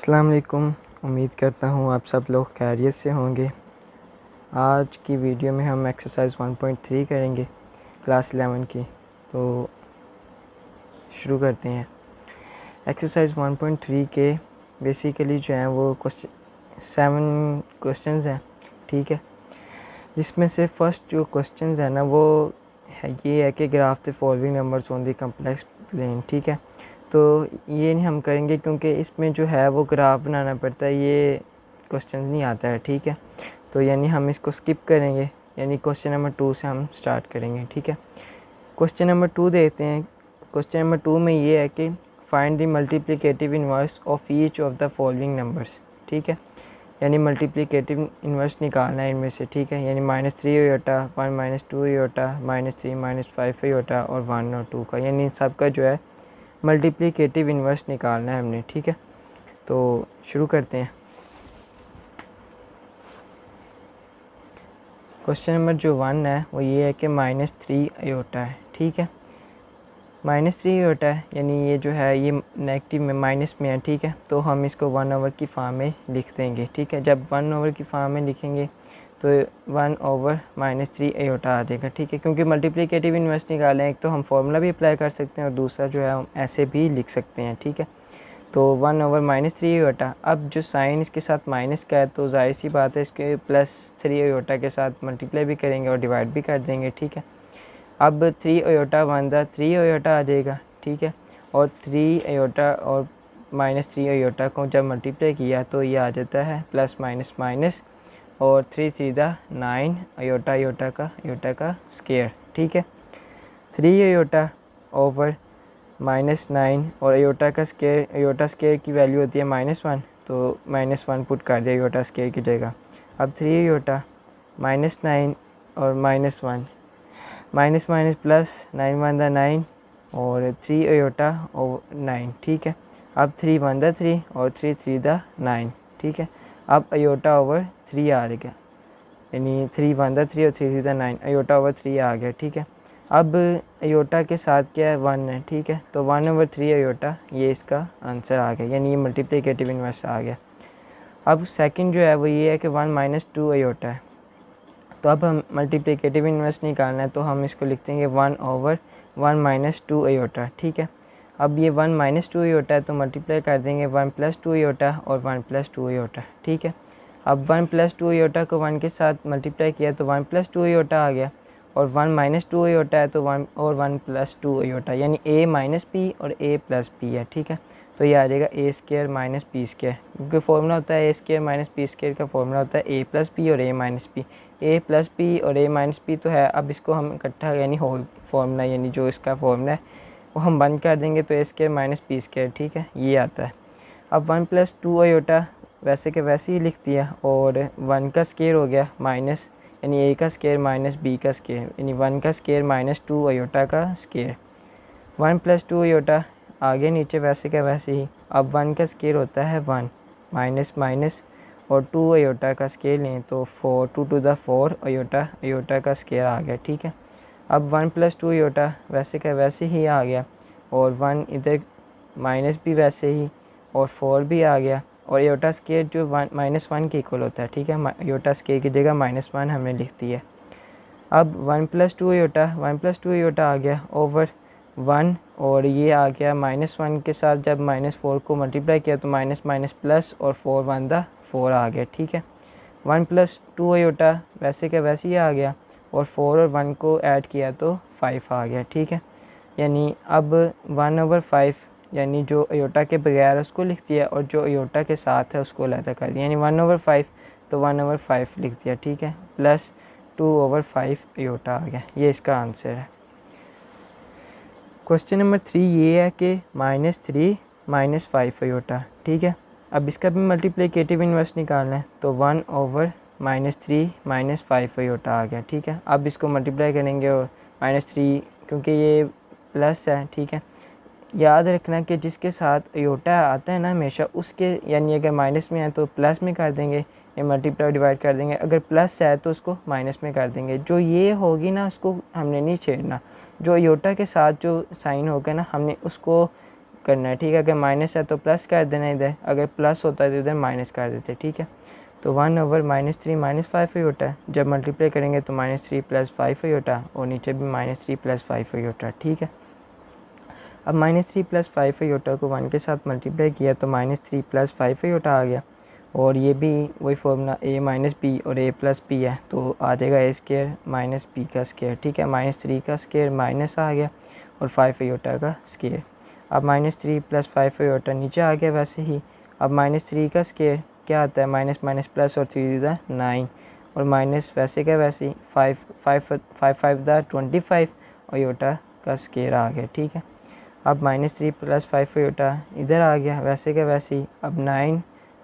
अस्सलाम वालेकुम। उम्मीद करता हूँ आप सब लोग खैरियत से होंगे। आज की वीडियो में हम एक्सरसाइज 1.3 करेंगे क्लास 11 की। तो शुरू करते हैं। एक्सरसाइज 1.3 के बेसिकली जो हैं वो 7 क्वेश्चंस हैं, ठीक है। जिसमें से फर्स्ट जो क्वेश्चंस है ना वो ये है कि graph the following numbers on the complex plane, ठीक है। तो ये नहीं हम करेंगे क्योंकि इसमें जो है वो ग्राफ बनाना पड़ता है, ये क्वेश्चन नहीं आता है, ठीक है। तो यानी हम इसको स्किप करेंगे, यानी क्वेश्चन नंबर 2 से हम स्टार्ट करेंगे, ठीक है। क्वेश्चन नंबर 2 देखते हैं। क्वेश्चन नंबर 2 में ये है कि find the multiplicative inverse of each of the following numbers, ठीक है। यानी मल्टीप्लिकेटिव इन्वर्स निकालना है इनमें से, ठीक है। यानी -3 योटा, 1 -2 योटा, -3 -5 योटा और 1 और 2 का, यानी इन सब का जो है मल्टीप्लिकेटिव इन्वर्स निकालना है हमने, ठीक है। तो शुरू करते हैं। क्वेश्चन नंबर जो 1 है वो ये है कि -3 अयोटा है, ठीक है। -3 अयोटा है, यानी ये जो है ये नेगेटिव में माइनस में है, ठीक है। तो हम इसको 1/, की फॉर्म में लिख देंगे, ठीक है। जब 1/, की फॉर्म में लिखेंगे तो 1/-3 अयोटा आ जाएगा, ठीक है। क्योंकि मल्टीप्लिकेटिव इन्वर्स निकालें, एक तो हम फार्मूला भी अप्लाई कर सकते हैं और दूसरा जो है हम ऐसे भी लिख सकते हैं, ठीक है। तो 1/-3 अयोटा। अब जो साइन इसके साथ माइनस का है तो जाहिर सी बात है इसके +3 अयोटा के साथ मल्टीप्लाई भी करेंगे और डिवाइड भी कर देंगे, ठीक है। अब 3 अयोटा बनता 3 अयोटा आ जाएगा, ठीक है। और 3 अयोटा और -3 अयोटा को जब मल्टीप्लाई किया तो ये आ जाता है प्लस माइनस माइनस और 3 3 9 अयोटा का स्केयर, ठीक है। 3 अयोटा ओवर -9 और अयोटा स्केयर की वैल्यू होती है -1, तो -1 पुट कर दिया अयोटा स्केयर की जगह। अब 3 अयोटा -9 और -1 माइनस माइनस प्लस 9 1 9 और 3 अयोटा ओवर 9, ठीक है। अब 3 1 3 और 3 3 9, ठीक है। अब अयोटा ओवर 3 आ गया, यानी 3 1 3 और 3 3 9 अयोटा ओवर 3 आ गया, ठीक है। अब अयोटा के साथ क्या है 1 है, ठीक है। तो 1/3 अयोटा ये इसका आंसर आ गया, यानी ये मल्टीप्लिकेटिव इन्वर्स आ गया। अब सेकंड जो है वो ये है कि 1 -2 अयोटा है। तो अब हम मल्टीप्लिकेटिव इन्वर्स निकालना है तो हम इसको लिख देंगे 1/1 -2 अयोटा, ठीक है। अब ये 1 -2 अयोटा है तो मल्टीप्लाई कर देंगे 1 + 2 अयोटा और 1 + 2 अयोटा, ठीक है। अब 1 + 2 अयोटा को 1 के साथ मल्टीप्लाई किया तो 1 + 2 अयोटा आ गया और 1 -2 अयोटा है तो 1 और 1 + 2 अयोटा, यानी a - b और a + b है, ठीक है। तो ये आ जाएगा a² - b², क्योंकि फॉर्मूला होता है a² - b² का फॉर्मूला होता है a + b और a - b। a + b और a - b तो है, अब इसको हम इकट्ठा यानी होल फॉर्मूला यानी जो इसका फॉर्मूला है वो हम बंद कर देंगे तो a² - b², ठीक है, ये आता है। अब 1 + 2 अयोटा वैसे के वैसे ही लिख दिया और 1 का स्केयर हो गया माइनस, यानी a का स्केयर - b का स्केयर, यानी 1 का स्केयर -2 अयोटा का स्केयर। 1 + 2 अयोटा आगे नीचे वैसे का वैसे ही। अब 1 का स्केयर होता है 1 माइनस माइनस और 2 अयोटा का स्केयर लें तो 4 2 × 4 अयोटा का स्केयर आ गया, ठीक है। अब 1 + 2 अयोटा वैसे का वैसे ही आ गया और 1 इधर माइनस भी वैसे ही और 4 भी आ गया और अयोटा स्केयर जो -1 के इक्वल होता है, ठीक है। अयोटा स्केयर की जगह -1 हमने लिख दी है। अब 1 + 2 अयोटा आ गया ओवर 1 और ये आ गया -1 के साथ जब -4 को मल्टीप्लाई किया तो माइनस माइनस प्लस और 4 1 4 आ गया, ठीक है। 1 + 2 अयोटा वैसे का वैसे ही आ गया और 4 और 1 को ऐड किया तो 5 आ गया, ठीक है। यानी अब 1/5 यानी जो अयोटा के बगैर उसको लिख दिया और जो अयोटा के साथ है उसको अलग कर दिया, यानी 1/5 तो 1/5 लिख दिया, ठीक है, प्लस 2/5 अयोटा आ गया, ये इसका आंसर है। क्वेश्चन नंबर 3 ये है कि -3 -5 अयोटा, ठीक है। अब इसका भी मल्टीप्लिकेटिव इन्वर्स निकालना है तो 1/-3 -5 अयोटा आ गया, ठीक है। अब इसको मल्टीप्लाई करेंगे और -3 क्योंकि ये प्लस है, ठीक है। याद रखना कि जिसके साथ अयोटा आता है ना हमेशा उसके, यानी अगर माइनस में है तो प्लस में कर देंगे या मल्टीप्लाई डिवाइड कर देंगे, अगर प्लस है तो उसको माइनस में कर देंगे। जो ये होगी ना उसको हमने नहीं छेड़ना, जो अयोटा के साथ जो साइन होगा ना हमने उसको करना है, ठीक है। अगर माइनस है तो प्लस कर देना इधर, अगर प्लस होता है तो इधर माइनस कर देते, ठीक है। तो 1/-3 -5 ही होता है, जब मल्टीप्लाई करेंगे तो -3 + 5 ही होता है, और नीचे भी -3 + 5 ही होता है, ठीक है। अब -3 + 5 ही होता को 1 के साथ मल्टीप्लाई किया तो -3 + 5 ही होता आ गया, और ये भी वही फॉर्मूला a - b और a + b है, तो आ जाएगा a² - b का स्क्वायर, ठीक है। -3 का स्क्वायर माइनस आ गया और 5 योटा का स्क्वायर। अब -3 + 5 योटा नीचे आ गया वैसे ही। अब -3 का स्क्वायर क्या आता है, माइनस माइनस प्लस और 3 × 9, और माइनस वैसे क्या वैसे ही 5 × 25 और योटा का स्क्वायर आ गया, ठीक है। अब -3 + 5 योटा इधर आ गया वैसे क्या वैसे ही। अब 9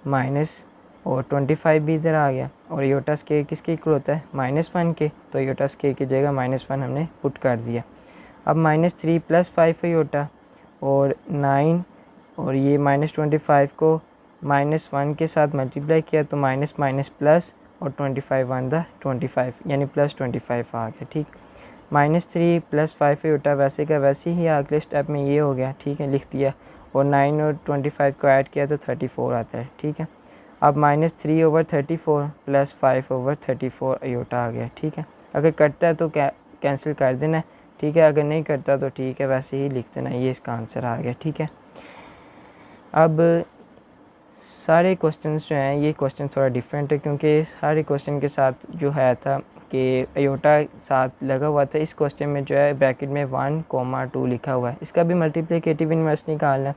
माइनस और 25 भी इधर आ गया, और योटा स्क्वायर किसके इक्वल होता है, -1 के, तो योटा स्क्वायर की जगह -1 हमने पुट कर दिया। अब -3 + 5 योटा और 9 और ये -25 को -1 के साथ मल्टीप्लाई किया तो माइनस माइनस प्लस और 25 × 25 यानी +25 आ गया, ठीक। -3 + 5 योटा वैसे का वैसे ही अगले स्टेप में ये हो गया, ठीक है, लिख दिया, और 9 और 25 को ऐड किया तो 34 आता है, ठीक है। अब -3/34 + 5/34 योटा आ गया, ठीक है। अगर कटता है तो कैंसिल कर देना है, ठीक है। अगर नहीं करता तो ठीक है, वैसे ही लिख देना, ये इसका आंसर आ गया, ठीक है। अब सारे क्वेश्चंस जो हैं, ये क्वेश्चन थोड़ा डिफरेंट है, क्योंकि सारे क्वेश्चन के साथ जो है था कि अयोटा साथ लगा हुआ था। इस क्वेश्चन में जो है ब्रैकेट में 1, 2 लिखा हुआ है, इसका भी मल्टीप्लिकेटिव इन्वर्स निकालना है।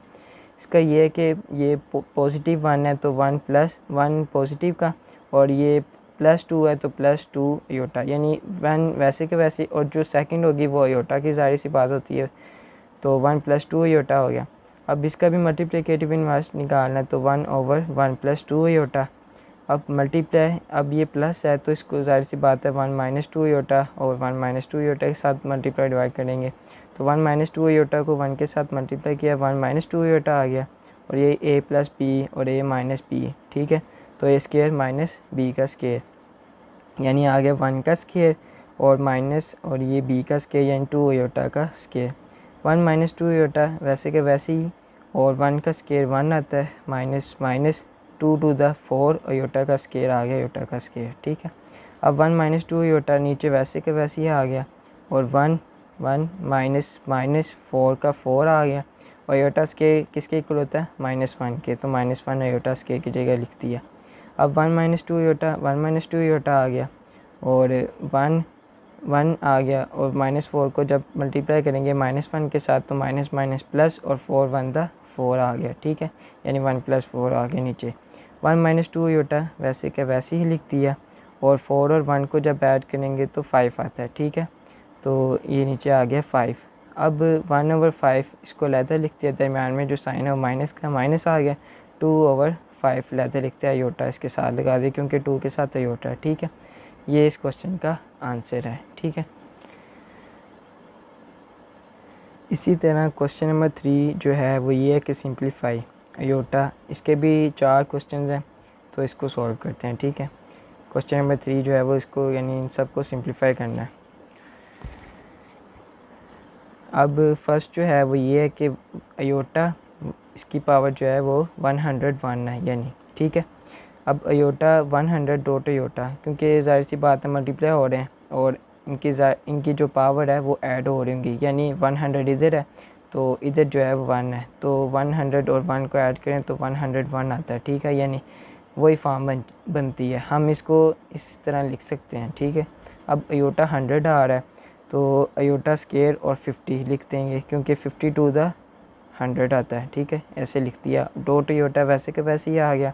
इसका ये है कि ये +1 है तो 1 + 1 पॉजिटिव का, और ये +2 है तो +2 अयोटा, यानी 1 वैसे के वैसे, और जो सेकंड होगी वो अयोटा की जाहिर सी बात होती है, तो 1 + 2 अयोटा हो गया। अब इसका भी मल्टीप्लिकेटिव इन्वर्स निकालना है, तो 1/1 + 2 अयोटा। अब मल्टीप्लाई, अब ये प्लस है तो इसको जाहिर सी बात है 1 - 2 अयोटा और 1 - 2 अयोटा के साथ मल्टीप्लाई डिवाइड करेंगे, तो 1 - 2 अयोटा को 1 के साथ मल्टीप्लाई किया 1 - 2 अयोटा आ गया, और ये a + b और a - b, ठीक है। तो a² - b का स्क्वायर, यानी आ गया 1 का स्क्वायर और माइनस, और ये b का स्क्वायर यानी 2 अयोटा का स्क्वायर। 1 - 2 अयोटा वैसे के वैसे ही, और 1 का स्क्वायर 1 आता है, माइनस माइनस 2 × 4 अयोटा का स्क्वायर आ गया, अयोटा का स्क्वायर, ठीक है। अब 1 - 2 अयोटा नीचे वैसे के वैसे ही आ गया, और 1 1 माइनस माइनस 4 का 4 आ गया, और अयोटा स्क्वायर किसके इक्वल होता है, -1 के, तो -1 अयोटा स्क्वायर की जगह लिख दिया। अब 1 - 2 अयोटा 1 - 2 अयोटा आ गया, और 1 1 आ गया, और -4 को जब मल्टीप्लाई करेंगे -1 के साथ तो माइनस माइनस प्लस, और 4 × 4 आ गया, ठीक है, यानी 1 + 4 आ गया नीचे। 1 - 2 अयोटा वैसे के वैसे ही लिख दिया, और 4 और 1 को जब ऐड करेंगे तो 5 आता है, ठीक है, तो ये नीचे आ गया 5। अब 1/5 इसको अलहदा लिख दिया, दरम्यान में जो साइन है वो माइनस का माइनस आ गया, 2/5 अलहदा लिखते हैं, अयोटा इसके साथ लगा दिया क्योंकि 2 के साथ अयोटा है, ठीक है। ये इस क्वेश्चन का आंसर है, ठीक है। इसी तरह क्वेश्चन नंबर 3 जो है वो ये है कि सिंप्लीफाई अयोटा, इसके भी 4 क्वेश्चन हैं, तो इसको सॉल्व करते हैं, ठीक है। क्वेश्चन नंबर 3 जो है वो इसको यानी इन सबको सिंप्लीफाई करना है। अब फर्स्ट जो है वो ये है कि अयोटा इसकी पावर जो है वो 101 है, यानी, ठीक है। अब अयोटा 100 डॉट अयोटा, क्योंकि जाहिर सी बात है मल्टीप्लाई हो रहे हैं, और इनकी जो पावर है वो ऐड हो रही होंगी, यानी 100 इधर है तो इधर जो है वो 1 है, तो 100 और 1 को ऐड करें तो 101 आता है, ठीक है, यानी वही फॉर्म बनती है। हम इसको इस तरह लिख सकते हैं, ठीक है। अब अयोटा 100 आ रहा है तो अयोटा स्क्वायर और 50 लिख देंगे, क्योंकि 50 × 100 आता है, ठीक है, ऐसे लिख दिया। डॉट अयोटा वैसे के वैसे ही आ गया।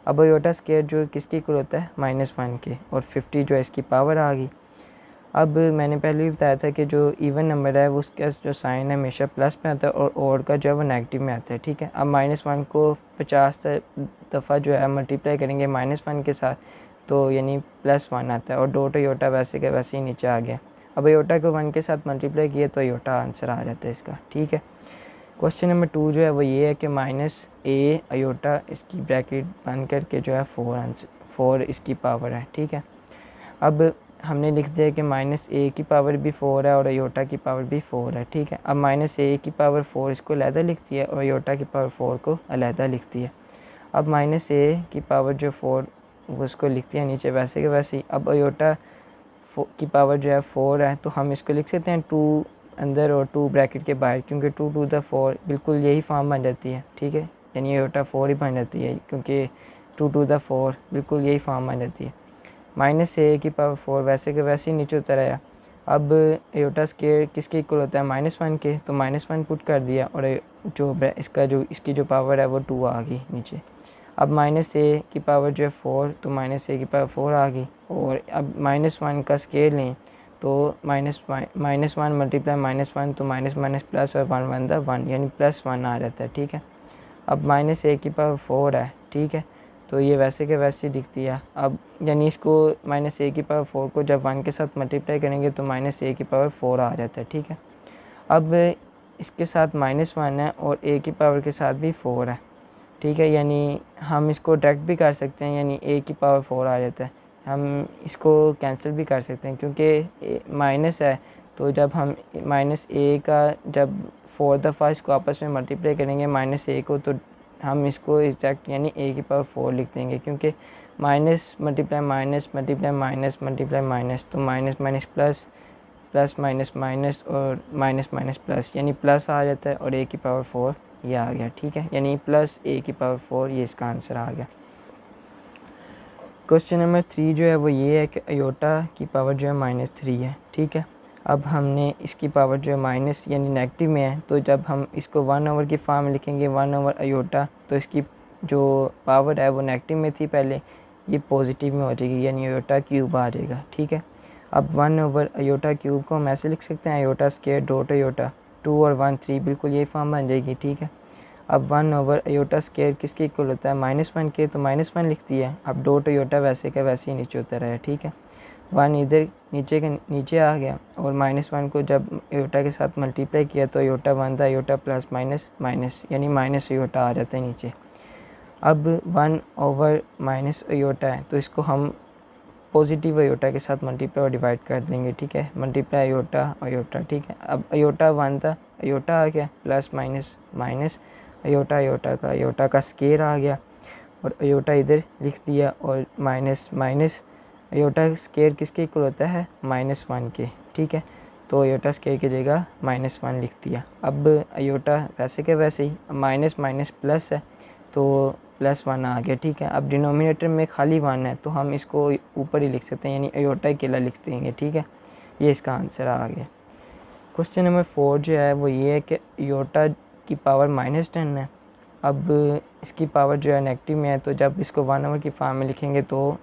अब अयोटा स्क्वायर जो किसके इक्वल होता है, -1 के, और 50 जो है इसकी पावर आ गई। अब मैंने पहले भी बताया था कि जो इवन नंबर है वो उसका जो साइन है हमेशा प्लस में आता है, और ओड का जो है वो नेगेटिव में आता है, ठीक है। अब -1 को 50 दफ़ा जो है मल्टीप्लाई करेंगे -1 के साथ, तो यानी +1 आता है, और डॉट अयोटा वैसे के वैसे ही नीचे आ गया। अब अयोटा को 1 के साथ मल्टीप्लाई किया तो अयोटा आंसर आ जाता है इसका, ठीक है। क्वेश्चन नंबर 2 जो है वो ये है कि -a अयोटा इसकी ब्रैकेट बंद करके जो है 4 इसकी पावर है, ठीक है। अब हमने लिख दिया कि माइनस ए की पावर भी 4 है और अयोटा की पावर भी 4 है, ठीक है। अब माइनस ए की पावर 4 इसको अलहदा लिखती है और अयोटा की पावर 4 को अलहदा लिखती है। अब माइनस ए की पावर जो 4 वो उसको लिखती है नीचे वैसे के वैसे ही। अब अयोटा की पावर जो है 4 है, तो हम इसको लिख सकते हैं 2 अंदर और 2 ब्रैकेट के बाहर, क्योंकि 2 टू द 4 बिल्कुल यही फॉर्म बन जाती है, ठीक है। यानी अयोटा 4 ही बन जाती है, क्योंकि 2 टू द 4 बिल्कुल यही फॉर्म बन जाती है। माइनस ए की पावर 4 वैसे के वैसे ही नीचे उतर आया। अब अयोटा स्केयर किसके इक्वल होता है, -1 के, तो -1 पुट कर दिया और इसकी जो पावर है वो 2 आ गई नीचे। अब माइनस ए की पावर जो है 4, तो माइनस ए की पावर 4 आ गई। और अब -1 का स्केयर लें तो -1 मल्टीप्लाई -1, तो माइनस माइनस प्लस और 1 1 द 1, यानी +1 आ जाता है, ठीक है। अब माइनस ए की पावर 4 है, ठीक है, तो ये वैसे के वैसे दिखती है। अब यानी इसको माइनस ए की पावर 4 को जब 1 के साथ मल्टीप्लाई करेंगे तो माइनस ए की पावर 4 आ जाता है, ठीक है। अब इसके साथ -1 है और ए की पावर के साथ भी 4 है, ठीक है। यानी हम इसको डायरेक्ट भी कर सकते हैं, यानी ए की पावर 4 आ जाता है। हम इसको कैंसिल भी कर सकते हैं, क्योंकि माइनस है, तो जब हम माइनस ए का जब 4 दफ़ा इसको आपस में मल्टीप्लाई करेंगे माइनस ए को, तो हम इसको एग्जैक्ट यानी ए की पावर 4 लिख देंगे, क्योंकि minus multiply minus multiply minus multiply minus, तो minus minus plus, plus minus minus और माइनस माइनस प्लस, यानी प्लस आ जाता है और ए की पावर 4 ये आ गया, ठीक है। यानी प्लस ए की पावर 4 ये इसका आंसर आ गया। क्वेश्चन नंबर 3 जो है वो ये है कि अयोटा की पावर जो है -3 है, ठीक है। अब हमने इसकी पावर जो है माइनस यानी नेगेटिव में है, तो जब हम इसको 1 ओवर की फॉर्म में लिखेंगे 1 ओवर अयोटा, तो इसकी जो पावर है वो नेगेटिव में थी पहले, ये पॉजिटिव में हो जाएगी, यानी अयोटा क्यूब आ जाएगा, ठीक है। अब 1 ओवर अयोटा क्यूब को हम ऐसे लिख सकते हैं अयोटा स्केयर डॉट अयोटा, 2 और 1 3 बिल्कुल यही फॉर्म बन जाएगी, ठीक है। अब 1 ओवर अयोटा स्केयर किसके इक्वल होता है, -1 के, तो -1 लिख दिया। अब डॉट अयोटा वैसे का वैसे ही नीचे उतर है, ठीक है। 1 इधर नीचे के नीचे आ गया और -1 को जब अयोटा के साथ मल्टीप्लाई किया तो अयोटा बनता है अयोटा प्लस माइनस माइनस, यानी माइनस अयोटा आ जाता है नीचे। अब 1 ओवर माइनस अयोटा है, तो इसको हम पॉजिटिव अयोटा के साथ मल्टीप्लाई और डिवाइड कर देंगे, ठीक है। मल्टीप्लाई अयोटा अयोटा, ठीक है। अब अयोटा 1 था, अयोटा आ गया, प्लस माइनस माइनस अयोटा का स्केयर आ गया और अयोटा इधर लिख दिया और माइनस माइनस अयोटा स्केयर किसके इक्वल होता है, -1 के, ठीक है। तो अयोटा स्केयर की जगह -1 लिख दिया। अब अयोटा वैसे के वैसे ही, माइनस माइनस प्लस है तो +1 आ गया, ठीक है। अब डिनोमिनेटर में खाली 1 है, तो हम इसको ऊपर ही लिख सकते हैं, यानी अयोटा अकेला लिख देंगे, ठीक है। ये इसका आंसर आ गया। क्वेश्चन नंबर 4 जो है वो ये है कि अयोटा की पावर -10 है। अब इसकी पावर जो है नेगेटिव में है, तो जब इसको 1 ओवर की फॉर्म में लिखेंगे तो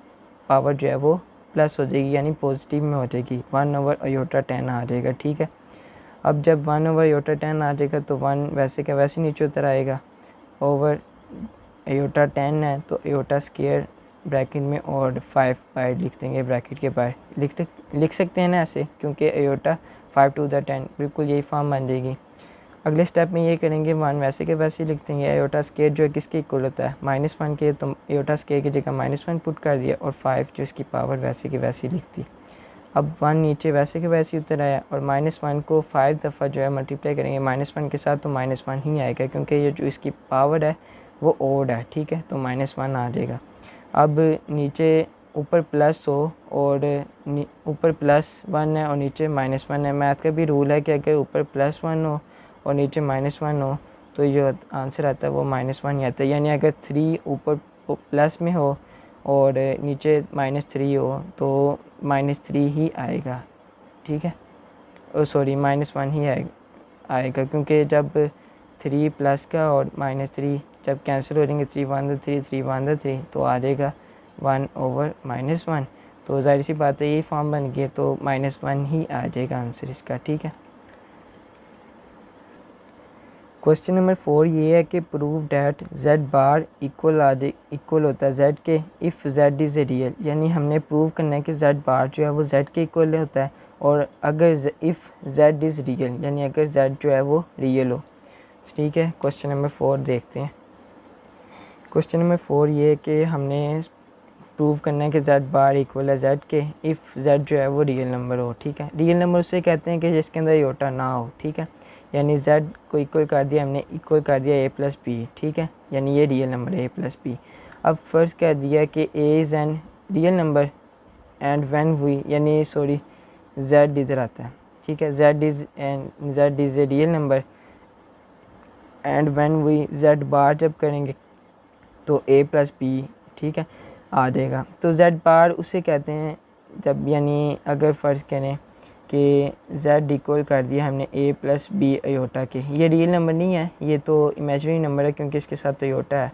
पावर जो है वो प्लस हो जाएगी, यानी पॉजिटिव में हो जाएगी, 1 ओवर अयोटा 10 आ जाएगा, ठीक है। अब जब 1 ओवर अयोटा 10 आ जाएगा तो 1 वैसे का वैसे नीचे उतर आएगा, ओवर अयोटा 10 है तो अयोटा स्केयर ब्रैकेट में और 5 बाहर लिख देंगे, ब्रैकेट के बाहर लिख सकते हैं ना ऐसे, क्योंकि अयोटा 5 टू द 10 बिल्कुल यही फॉर्म बन जाएगी। अगले स्टेप में ये करेंगे 1 वैसे के वैसे लिख देंगे। अयोटा स्केयर जो है किसके इक्वल होता है, -1 के, तो अयोटा स्केयर की जगह -1 पुट कर दिया और 5 जो इसकी पावर वैसे के वैसे लिख दी। अब 1 नीचे वैसे के वैसे उतर आया और -1 को 5 दफ़ा जो है मल्टीप्लाई करेंगे -1 के साथ, तो -1 ही आएगा, क्योंकि ये जो इसकी पावर है वो ओड है, ठीक है, तो -1 आ जाएगा। अब नीचे ऊपर प्लस हो और ऊपर +1 है और नीचे -1 है। मैथ का भी रूल है कि अगर ऊपर +1 हो और नीचे -1 हो तो जो आंसर आता है वो -1 ही आता है। यानी अगर 3 ऊपर प्लस में हो और नीचे -3 हो तो -3 ही आएगा, ठीक है। सॉरी -1 ही आएगा, क्योंकि जब 3 प्लस का और -3 जब कैंसिल हो जाएंगे, 3 1 3 3 1 3, तो आ जाएगा 1 ओवर -1। तो जाहिर सी बात है यही फॉर्म बन गया, तो -1 ही आ जाएगा आंसर इसका, ठीक है। क्वेश्चन नंबर 4 ये है कि prove that z bar equal होता है z के if z is a real, यानी हमने प्रूव करना है कि z बार जो है वो z के इक्वल होता है, और अगर इफ़ z इज़ रियल, यानी अगर z जो है वो रियल हो, ठीक है। क्वेश्चन नंबर 4 देखते हैं। क्वेश्चन नंबर 4 ये है कि हमने प्रूव करना है कि z बार इक्वल है z के इफ़ z जो है वो रियल नंबर हो, ठीक है। रियल नंबर उससे कहते हैं कि जिसके अंदर आयोटा ना हो, ठीक है। यानी z को इक्वल कर दिया हमने, इक्वल कर दिया a प्लस बी, ठीक है, यानी ये रियल नंबर है a प्लस बी। अब फर्स्ट कह दिया कि a is an real number and when we, यानी सॉरी z इधर आता है, ठीक है, z is a real number and when we z bar जब करेंगे तो a प्लस बी, ठीक है, आ जाएगा। तो z बार उसे कहते हैं जब, यानी अगर फ़र्ज़ करें कि z इक्वल कर दिया हमने a प्लस बी अयोटा के, ये रियल नंबर नहीं है, ये तो इमेजिनरी नंबर है क्योंकि इसके साथ अयोटा है।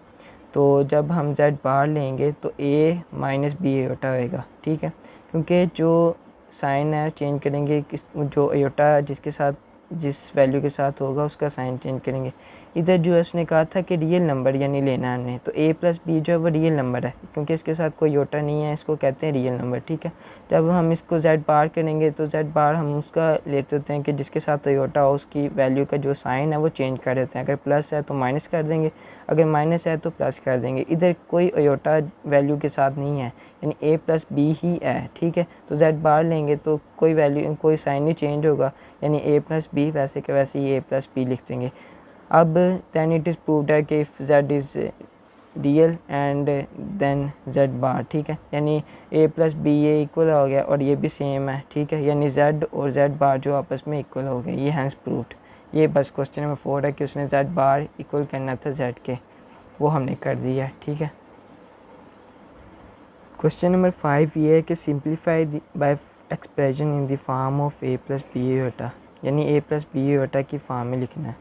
तो जब हम z बार लेंगे तो a माइनस बी अयोटा होएगा, ठीक है, क्योंकि जो साइन है चेंज करेंगे, जो अयोटा जिसके साथ जिस वैल्यू के साथ होगा उसका साइन चेंज करेंगे। इधर जो है उसने कहा था कि रियल नंबर यानी लेना है हमने, तो a प्लस बी जो है वो रियल नंबर है क्योंकि इसके साथ कोई अयोटा नहीं है, इसको कहते हैं रियल नंबर, ठीक है। जब हम इसको z बार करेंगे तो z बार हम उसका लेते होते हैं कि जिसके साथ अयोटा हो उसकी वैल्यू का जो साइन है वो चेंज कर देते हैं। अगर प्लस है तो माइनस कर देंगे, अगर माइनस है तो प्लस कर देंगे। इधर कोई अयोटा वैल्यू के साथ नहीं है, यानी a प्लस बी ही है, ठीक है। तो z बार लेंगे तो कोई वैल्यू, कोई साइन नहीं चेंज होगा, यानी a प्लस बी वैसे के वैसे ही a प्लस बी लिख देंगे। अब दैन इट इज़ प्रूव्ड है कि if z is real and then z bar, ठीक है, यानी a प्लस बी ये इक्वल हो गया और ये भी सेम है, ठीक है, यानी z और z बार जो आपस में इक्वल हो गए, ये हैंस प्रूव्ड। ये बस क्वेश्चन नंबर 4 है कि उसने z बार इक्वल करना था z के, वो हमने कर दिया है, ठीक है। क्वेश्चन नंबर 5 ये है कि simplify by expression in the form of a plus B iota, यानी a प्लस बी अयोटा की फॉर्म में लिखना है।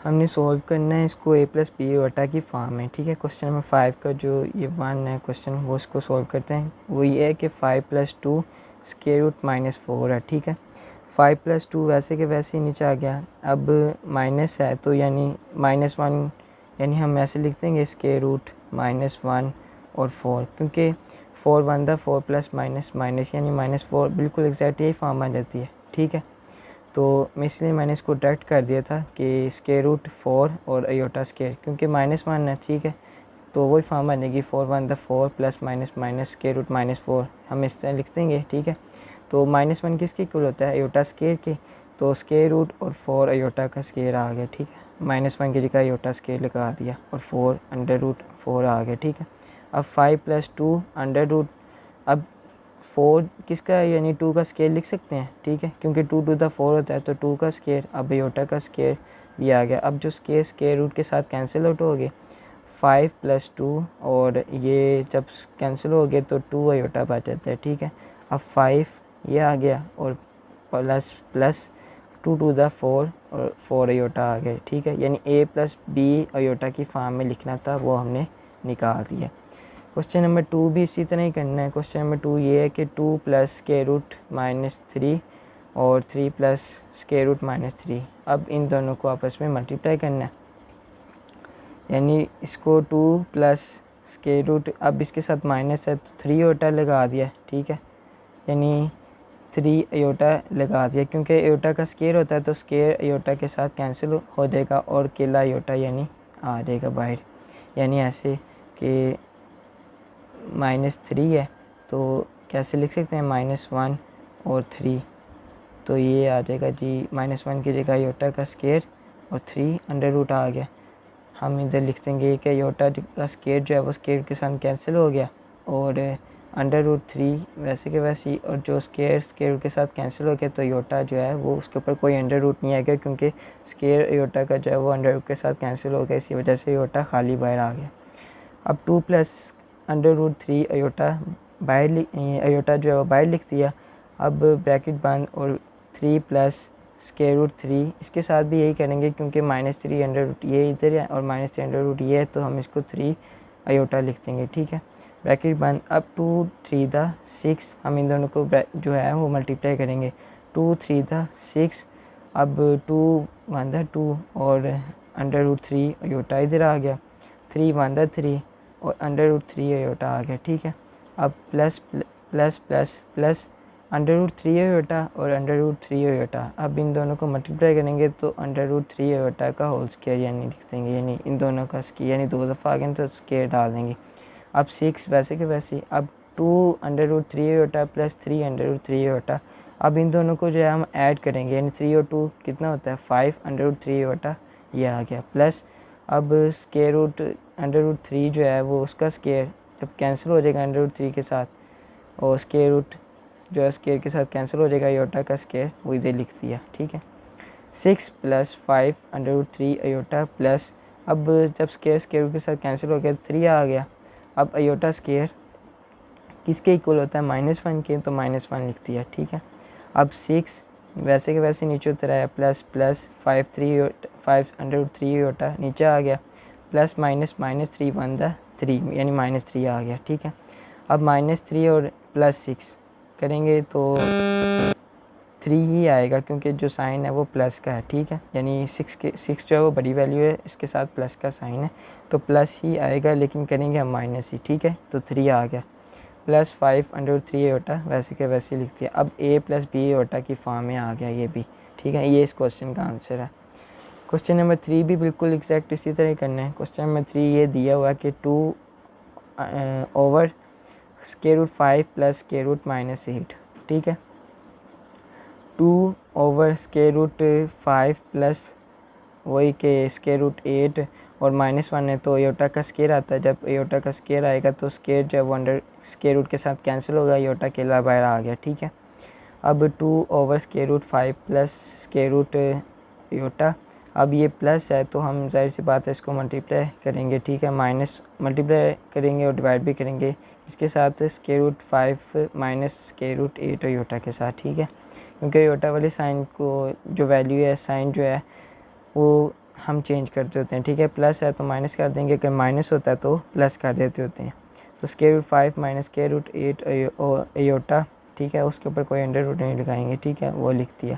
हमने सॉल्व करना है इसको a प्लस बी अयोटा की फॉर्म में, ठीक है। क्वेश्चन नंबर 5 का जो ये 1 है क्वेश्चन, वो इसको सॉल्व करते हैं। वो ये है कि 5 प्लस 2 स्क्वायर रूट माइनस 4 है, ठीक है। 5 प्लस 2 वैसे के वैसे ही नीचे आ गया। अब माइनस है तो यानी -1, यानी हम ऐसे लिख देंगे स्क्वायर रूट -1 और 4, क्योंकि 4 1 था, 4 प्लस माइनस माइनस यानी -4, बिल्कुल एग्जैक्ट यही फॉर्म आ जाती है, ठीक है। तो इसलिए मैंने इसको डायरेक्ट कर दिया था कि स्क्वायर रूट 4 और अयोटा स्क्वायर, क्योंकि -1 है, ठीक है, तो वही फॉर्म बनेगी 4 1 था 4 plus minus minus square root -4, हम इस तरह लिख देंगे, ठीक है। तो -1 किसके इक्वल होता है, अयोटा स्क्वायर के, तो स्क्वायर रूट और 4 अयोटा का स्क्वायर आ गया, ठीक है। -1 की जगह अयोटा स्क्वायर लगा दिया और 4 अंडर रूट 4 आ गया, ठीक है। अब 5 प्लस 2 अंडर रूट, अब 4 किसका है, यानी 2 का स्क्वायर लिख सकते हैं, ठीक है, क्योंकि 2 टू द 4 होता है तो 2 का स्क्वायर, अब अयोटा का स्क्वायर भी आ गया। अब जो स्क्वायर रूट के साथ कैंसिल आउट हो गए, 5 प्लस 2 और ये जब कैंसिल हो गए तो 2 अयोटा बच जाता है, ठीक है। अब 5 ये आ गया और प्लस प्लस 2 टू द 4 और 4 अयोटा आ गए, ठीक है, यानी a प्लस बी अयोटा की फॉर्म में लिखना था, वो हमने निकाल दिया। क्वेश्चन नंबर 2 भी इसी तरह ही करना है। क्वेश्चन नंबर 2 ये है कि 2 प्लस स्क्वायर रूट -3 और 3 प्लस स्क्वायर रूट -3, अब इन दोनों को आपस में मल्टीप्लाई करना है, यानी इसको 2 प्लस स्क्वायर रूट, अब इसके साथ माइनस है तो 3 अयोटा लगा दिया, ठीक है, यानी 3 अयोटा लगा दिया, क्योंकि अयोटा का स्क्वायर होता है तो स्क्वायर अयोटा के साथ कैंसिल हो जाएगा और अकेला अयोटा यानी आ जाएगा बाहर, यानी ऐसे कि -3 है तो कैसे लिख सकते हैं, -1 और 3, तो ये आ जाएगा जी -1 की जगह अयोटा का स्क्वायर और 3 अंडर रूट आ गया। हम इधर लिख देंगे कि अयोटा का स्क्वायर जो है वो स्क्वायर के साथ कैंसिल हो गया और अंडर रूट 3 वैसे के वैसे ही, और जो स्क्वायर के साथ कैंसिल हो गया तो अयोटा जो है वो उसके ऊपर कोई अंडर रूट नहीं आएगा, क्योंकि स्क्वायर अयोटा का जो है वो अंडर रूट के साथ कैंसिल हो गया, इसी वजह से अयोटा खाली बाहर आ गया। अब 2 plus under root 3 iota iota जो है वो बाहर लिख दिया। अब ब्रैकेट बंद और 3 प्लस स्क्वायर रूट 3, इसके साथ भी यही करेंगे क्योंकि -3 अंडर रूट ये इधर है और -3 अंडर रूट ये है, तो हम इसको 3 अयोटा लिख देंगे, ठीक है, ब्रैकेट बंद। अब 2 3 दा 6, हम इन दोनों को जो है वो मल्टीप्लाई करेंगे, 2 3 दा 6, अब 2 1 दा 2 और अंडर रूट 3 अयोटा इधर आ गया, 3 1 दा 3 और अंडर रूट 3 अयोटा आ गया, ठीक है। अब plus plus plus plus under root 3 iota और अंडर रूट 3 अयोटा, अब इन दोनों को मल्टीप्लाई करेंगे तो अंडर रूट 3 अयोटा का होल स्क्वायर यानी लिख देंगे, यानी इन दोनों का स्क्वायर, यानी 2 दफ़ा आ गए तो स्क्वायर डाल देंगे, अब 6 वैसे के वैसे, अब 2√3 आयोटा प्लस 3√3 आयोटा। अब इन दोनों को जो है हम ऐड करेंगे, यानी 3 और 2 कितना होता है 5√3 आयोटा, ये आ गया। प्लस अब स्केयर रूट √3 जो है वो उसका स्केयर जब कैंसिल हो जाएगा √3 के साथ, और स्केयर रूट जो है स्केयर के साथ कैंसिल हो जाएगा, आयोटा का स्केयर वो इधर लिख दिया, ठीक है। 6 + 5√3 आयोटा प्लस, अब जब स्केयर रूट के साथ कैंसिल हो गया 3 आ गया। अब आयोटा स्केयर किसके इक्वल होता है -1 के, तो -1 लिख दिया, ठीक है। अब 6 वैसे के वैसे नीचे उतर आया, प्लस 5√3 आयोटा नीचे आ गया, प्लस -3 1 3 यानी -3 आ गया, ठीक है। अब -3 और +6 करेंगे तो 3 ही आएगा, क्योंकि जो साइन है वो प्लस का है, ठीक है। यानी 6 जो है वो बड़ी वैल्यू है, इसके साथ प्लस का साइन है तो प्लस ही आएगा, लेकिन करेंगे हम माइनस ही, ठीक है। तो 3 आ गया, प्लस 5√3 आयोटा वैसे के वैसे लिख दिया। अब a + b आयोटा की फॉर्म में आ गया ये भी, ठीक है। ये इस क्वेश्चन का आंसर है। क्वेश्चन नंबर 3 भी बिल्कुल एग्जैक्ट इसी तरह ही करना है। क्वेश्चन नंबर 3 ये दिया हुआ कि 2/√5 + (-8), ठीक है। 2/√5 प्लस वही के (-8) और -1 है तो आयोटा का स्केयर आता है। जब आयोटा का स्केयर आएगा तो स्केयर जब अंडर स्केयर रूट के साथ कैंसिल होगा, आयोटा अकेला बाहर आ गया, ठीक है। अब 2/√5 प्लस आयोटा, अब ये प्लस है तो हम जाहिर सी बात है इसको मल्टीप्लाई करेंगे, ठीक है। माइनस मल्टीप्लाई करेंगे और डिवाइड भी करेंगे इसके साथ (5 - (8) आयोटा के साथ, ठीक है। क्योंकि आयोटा वाले साइन को जो वैल्यू है, साइन जो है वो हम चेंज करते होते हैं, ठीक है। प्लस है तो माइनस कर देंगे, अगर माइनस होता है तो प्लस कर देते होते हैं। तो (5 - (8) आयोटा, ठीक है, उसके ऊपर कोई अंडर रूट नहीं लगाएंगे, ठीक है, वो लिख दिया।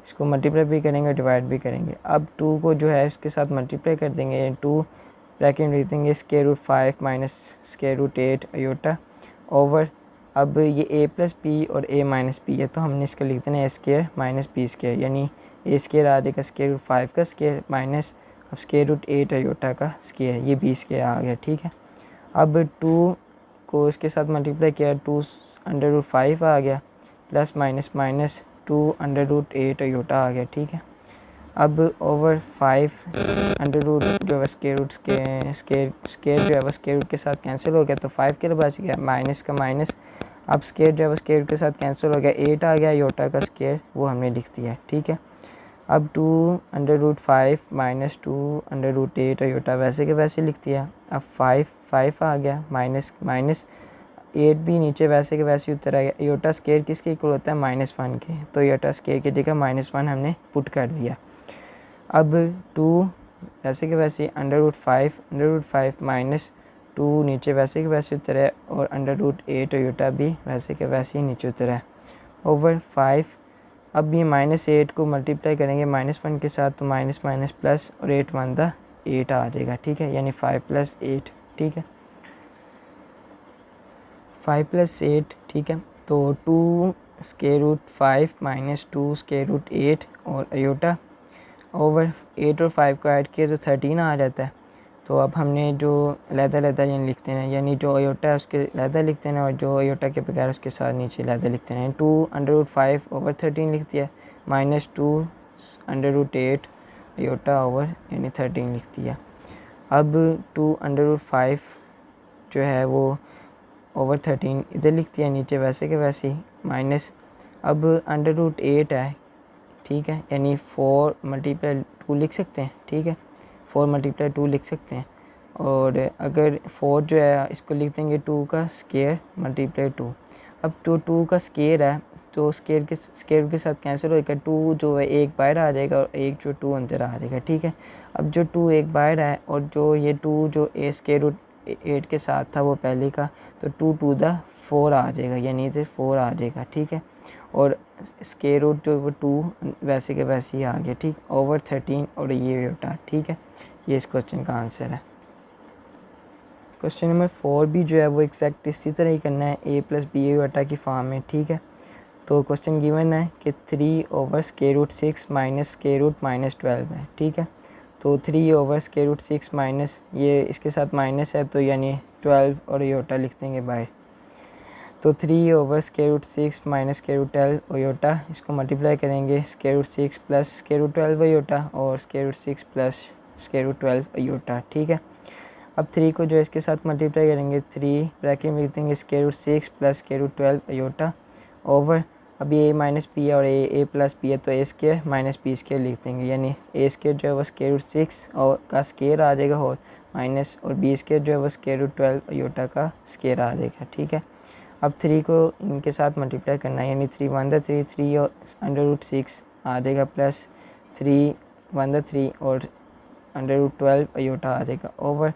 इसको मल्टीप्लाई भी करेंगे, डिवाइड भी करेंगे। अब 2 को जो है इसके साथ मल्टीप्लाई कर देंगे, 2 ब्रैकेट लिख देंगे (5 - (8) आयोटा ओवर, अब ये a + b और a - b है तो हमने इसका लिख देना a² - b², यानी a² आ जाएगा (5 का स्केयर माइनस अब (8) आयोटा का स्केयर, ये b² आ गया, ठीक है। अब 2 को इसके साथ मल्टीप्लाई किया, 2√5 आ गया, प्लस माइनस माइनस 2√8 आयोटा आ गया, ठीक है। अब ओवर 5 अंडर रूट जो है स्केयर रूट स्केयर जो है वो स्केयर रूट के साथ कैंसिल हो गया तो 5 के लिए बच गया, माइनस का माइनस, अब स्केयर जो है वो स्केयर रूट के साथ कैंसिल हो गया, 8 आ गया, आयोटा का स्केयर वो हमने लिख दिया है, ठीक है। अब 2√5 - 2√8 आयोटा वैसे के वैसे लिख दिया। अब 5 आ गया, माइनस माइनस 8 भी नीचे वैसे के वैसे उतर आ गया। आयोटा स्केयर किसके इक्वल होता है -1 के, तो आयोटा स्केयर की जगह -1 हमने पुट कर दिया। अब 2 वैसे के वैसे (5) माइनस 2 नीचे वैसे के वैसे उतर है, और (8) आयोटा भी वैसे के वैसे ही नीचे उतर है, ओवर 5। अब ये -8 को मल्टीप्लाई करेंगे -1 के साथ तो माइनस माइनस प्लस, और 8 1 8 आ जाएगा, ठीक है, यानी 5 + 8, ठीक है, 5 + 8, ठीक है। तो 2√5 - 2√8 और आयोटा ओवर 8 और 5 को ऐड किया तो 13 आ जाता है। तो अब हमने जो अलग-अलग यानी लिखते हैं, यानी जो आयोटा है उसके अलग लिखते हैं और जो आयोटा के बगैर उसके साथ नीचे अलग लिखते हैं। 2√5 ओवर 13 लिख दिया, माइनस 2√8 आयोटा ओवर यानी 13 लिख दिया। अब 2√5 जो है वो ओवर 13 इधर लिख दिया नीचे वैसे के वैसे ही, माइनस अब (8) है, ठीक है, यानी 4 × 2 लिख सकते हैं, ठीक है, 4 × 2 लिख सकते हैं। और अगर 4 जो है इसको लिख देंगे 2 का स्केयर × 2। अब जो 2 का स्केयर है तो स्केयर के साथ कैंसिल होगा, 2 जो है एक बाहर आ जाएगा और एक जो 2 अंदर आ जाएगा, ठीक है। अब जो 2 एक बाहर है और जो ये 2 जो (8) के साथ था वो पहले का, तो 2 2 द 4 आ जाएगा, यानी इधर 4 आ जाएगा, ठीक है। और स्केयर रूट जो वो 2 वैसे के वैसे ही आ गया, ठीक, ओवर 13 और ये आयोटा, ठीक है। ये इस क्वेश्चन का आंसर है। क्वेश्चन नंबर 4 भी जो है वो एग्जैक्ट इसी तरह ही करना है, a + b आयोटा की फॉर्म में, ठीक है। तो क्वेश्चन गिवन है कि 3/√6 - (-12) है, ठीक है। तो 3/6 माइनस ये इसके साथ माइनस है तो यानी 12 और योटा लिख देंगे बाहर। तो 3/6 माइनस √12 योटा, इसको मल्टीप्लाई करेंगे √6 प्लस √12 योटा और √6 प्लस √12 योटा। ठीक है, अब 3 को जो इसके साथ मल्टीप्लाई करेंगे 3 ब्रैकेट में लिख देंगे √6 प्लस √12 योटा ओवर, अब ये a माइनस बी है और a प्लस बी है तो a square minus b square लिख देंगे, यानी a स्केयर जो है वो √6 और का स्केयर आ जाएगा और माइनस, और b स्केयर जो है वो √12 योटा का स्केयर आ जाएगा। ठीक है, अब 3 को इनके साथ मल्टीप्लाई करना है, यानी 3 1 3 3 और √6 आ जाएगा प्लस 3 1 3 और √12 योटा आ जाएगा ओवर